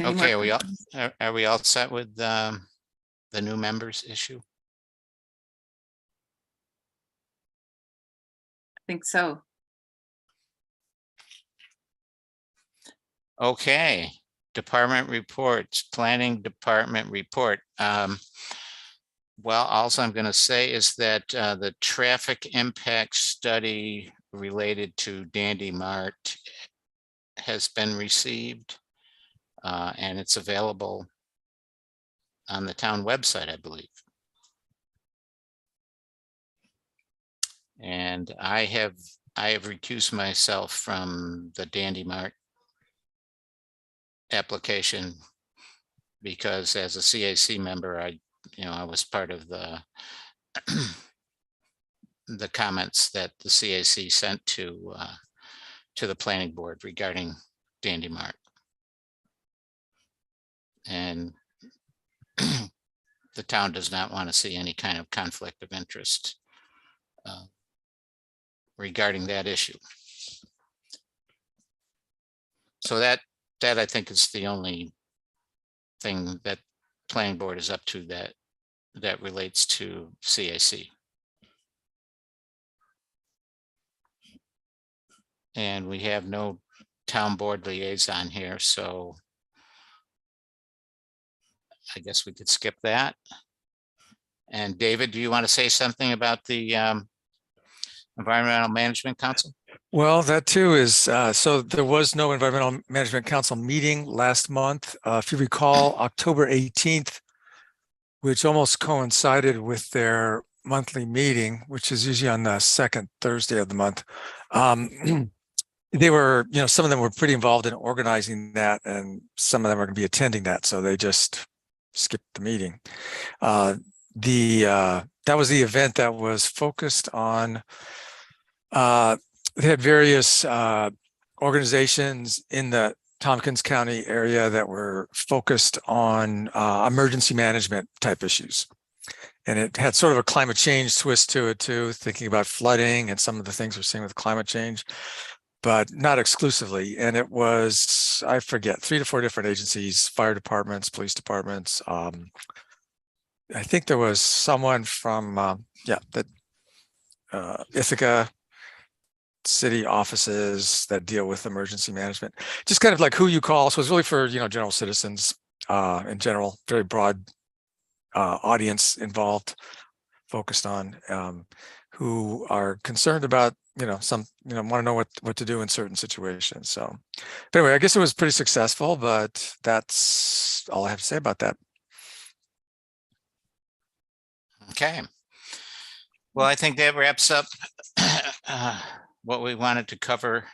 Okay, are we all set with the new members issue? I think so. Okay, department reports, planning department report. Well, all I'm going to say is that the traffic impact study related to Dandy Mart has been received. And it's available on the town website, I believe. And I have recused myself from the Dandy Mart application because as a CAC member, I was part of the the comments that the CAC sent to the planning board regarding Dandy Mart. And the town does not want to see any kind of conflict of interest regarding that issue. So that I think is the only thing that planning board is up to that relates to CAC. And we have no town board liaison here, so I guess we could skip that. And David, do you want to say something about the Environmental Management Council? Well, that too is, so there was no Environmental Management Council meeting last month. If you recall, October 18th, which almost coincided with their monthly meeting, which is usually on the second Thursday of the month. They were, some of them were pretty involved in organizing that, and some of them are going to be attending that, so they just skipped the meeting. That was the event that was focused on. They had various organizations in the Tompkins County area that were focused on emergency management type issues. And it had sort of a climate change twist to it too, thinking about flooding and some of the things we're seeing with climate change, but not exclusively. And it was, I forget, 3 to 4 different agencies, fire departments, police departments. I think there was someone from, Ithaca city offices that deal with emergency management, just kind of like who you call. So it's really for, general citizens in general, very broad audience involved, focused on who are concerned about, want to know what to do in certain situations. So but anyway, I guess it was pretty successful, but that's all I have to say about that. Okay. Well, I think that wraps up what we wanted to cover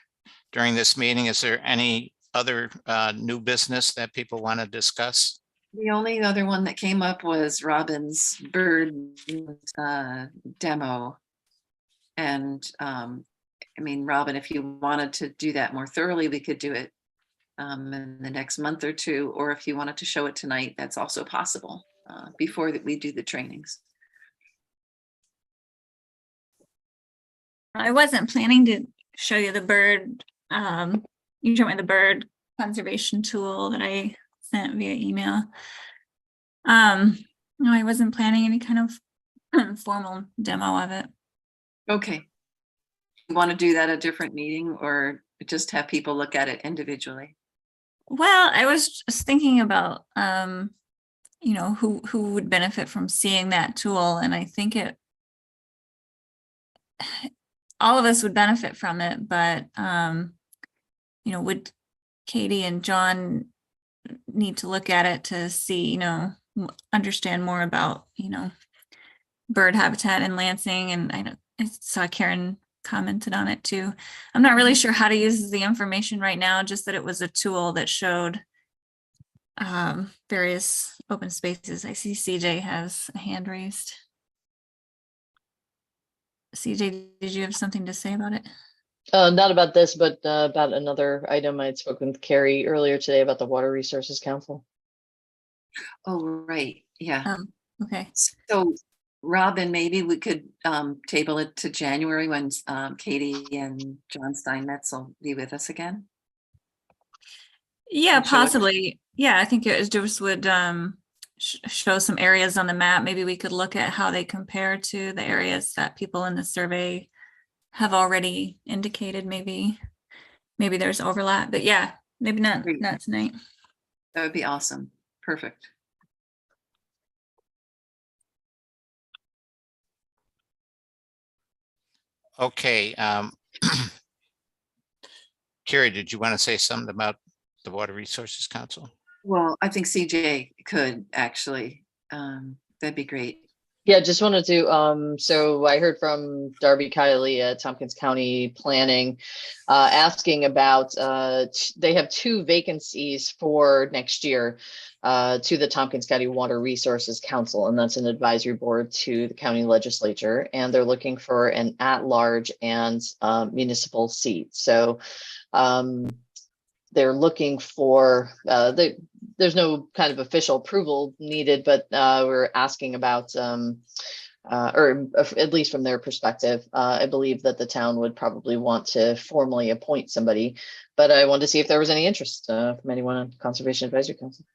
during this meeting. Is there any other new business that people want to discuss? The only other one that came up was Robin's bird demo. And Robin, if you wanted to do that more thoroughly, we could do it in the next month or two, or if you wanted to show it tonight, that's also possible before we do the trainings. I wasn't planning to show you the bird. You showed me the bird conservation tool that I sent via email. No, I wasn't planning any kind of formal demo of it. Okay. You want to do that at a different meeting, or just have people look at it individually? Well, I was just thinking about, who would benefit from seeing that tool, and I think all of us would benefit from it, but would Katie and John need to look at it to see, understand more about, bird habitat in Lansing? And I saw Karen commented on it too. I'm not really sure how to use the information right now, just that it was a tool that showed various open spaces. I see CJ has a hand raised. CJ, did you have something to say about it? Not about this, but about another item. I had spoken with Carrie earlier today about the Water Resources Council. Oh, right. Yeah. Okay. So Robin, maybe we could table it to January when Katie and John Steinmetz will be with us again. Yeah, possibly. Yeah, I think it just would show some areas on the map. Maybe we could look at how they compare to the areas that people in the survey have already indicated. Maybe there's overlap, but yeah, maybe not tonight. That would be awesome. Perfect. Okay. Carrie, did you want to say something about the Water Resources Council? Well, I think CJ could actually. That'd be great. Yeah, just wanted to, so I heard from Darby Kiley at Tompkins County Planning, asking about, they have 2 vacancies for next year to the Tompkins County Water Resources Council, and that's an advisory board to the county legislature, and they're looking for an at-large and municipal seat. So they're looking for, there's no kind of official approval needed, but we're asking about, or at least from their perspective, I believe that the town would probably want to formally appoint somebody, but I wanted to see if there was any interest from anyone on Conservation Advisory Council.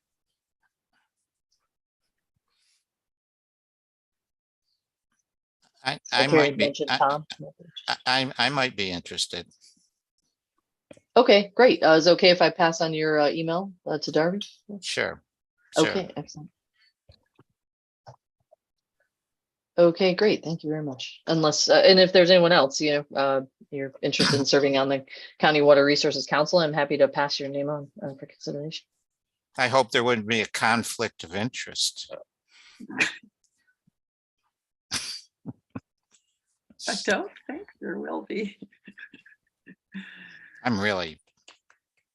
I might be. I might be interested. Okay, great. Is it okay if I pass on your email to Darby? Sure. Okay, excellent. Okay, great. Thank you very much. Unless, and if there's anyone else, you're interested in serving on the County Water Resources Council, I'm happy to pass your name on for consideration. I hope there wouldn't be a conflict of interest. I don't think there will be. I'm really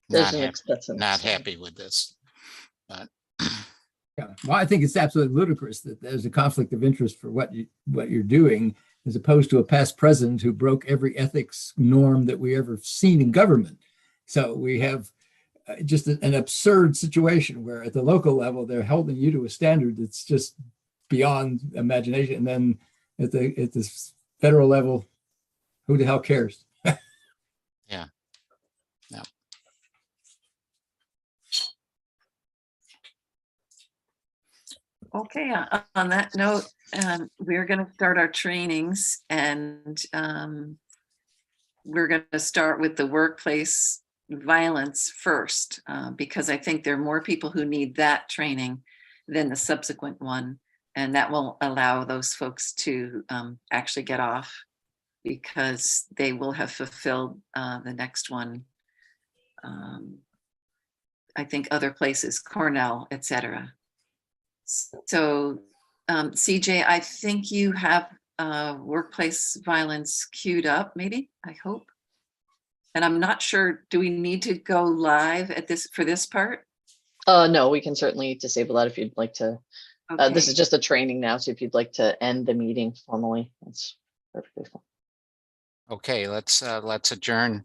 There's not an happy, acceptance. not happy with this. But Yeah. Well, I think it's absolutely ludicrous that there's a conflict of interest for what you're doing, as opposed to a past president who broke every ethics norm that we ever seen in government. So we have just an absurd situation where at the local level they're holding you to a standard that's just beyond imagination, and then at the federal level, who the hell cares? yeah. No. Okay, on that note, we're going to start our trainings, and we're going to start with the workplace violence first, because I think there are more people who need that training than the subsequent one. And that will allow those folks to actually get off, because they will have fulfilled the next one. I think other places, Cornell, etc. So CJ, I think you have workplace violence queued up, maybe, I hope. And I'm not sure, do we need to go live at this for this part? No, we can certainly disable that if you'd like to. Okay. This is just a training now, so if you'd like to end the meeting formally, that's perfectly fine. Okay, let's adjourn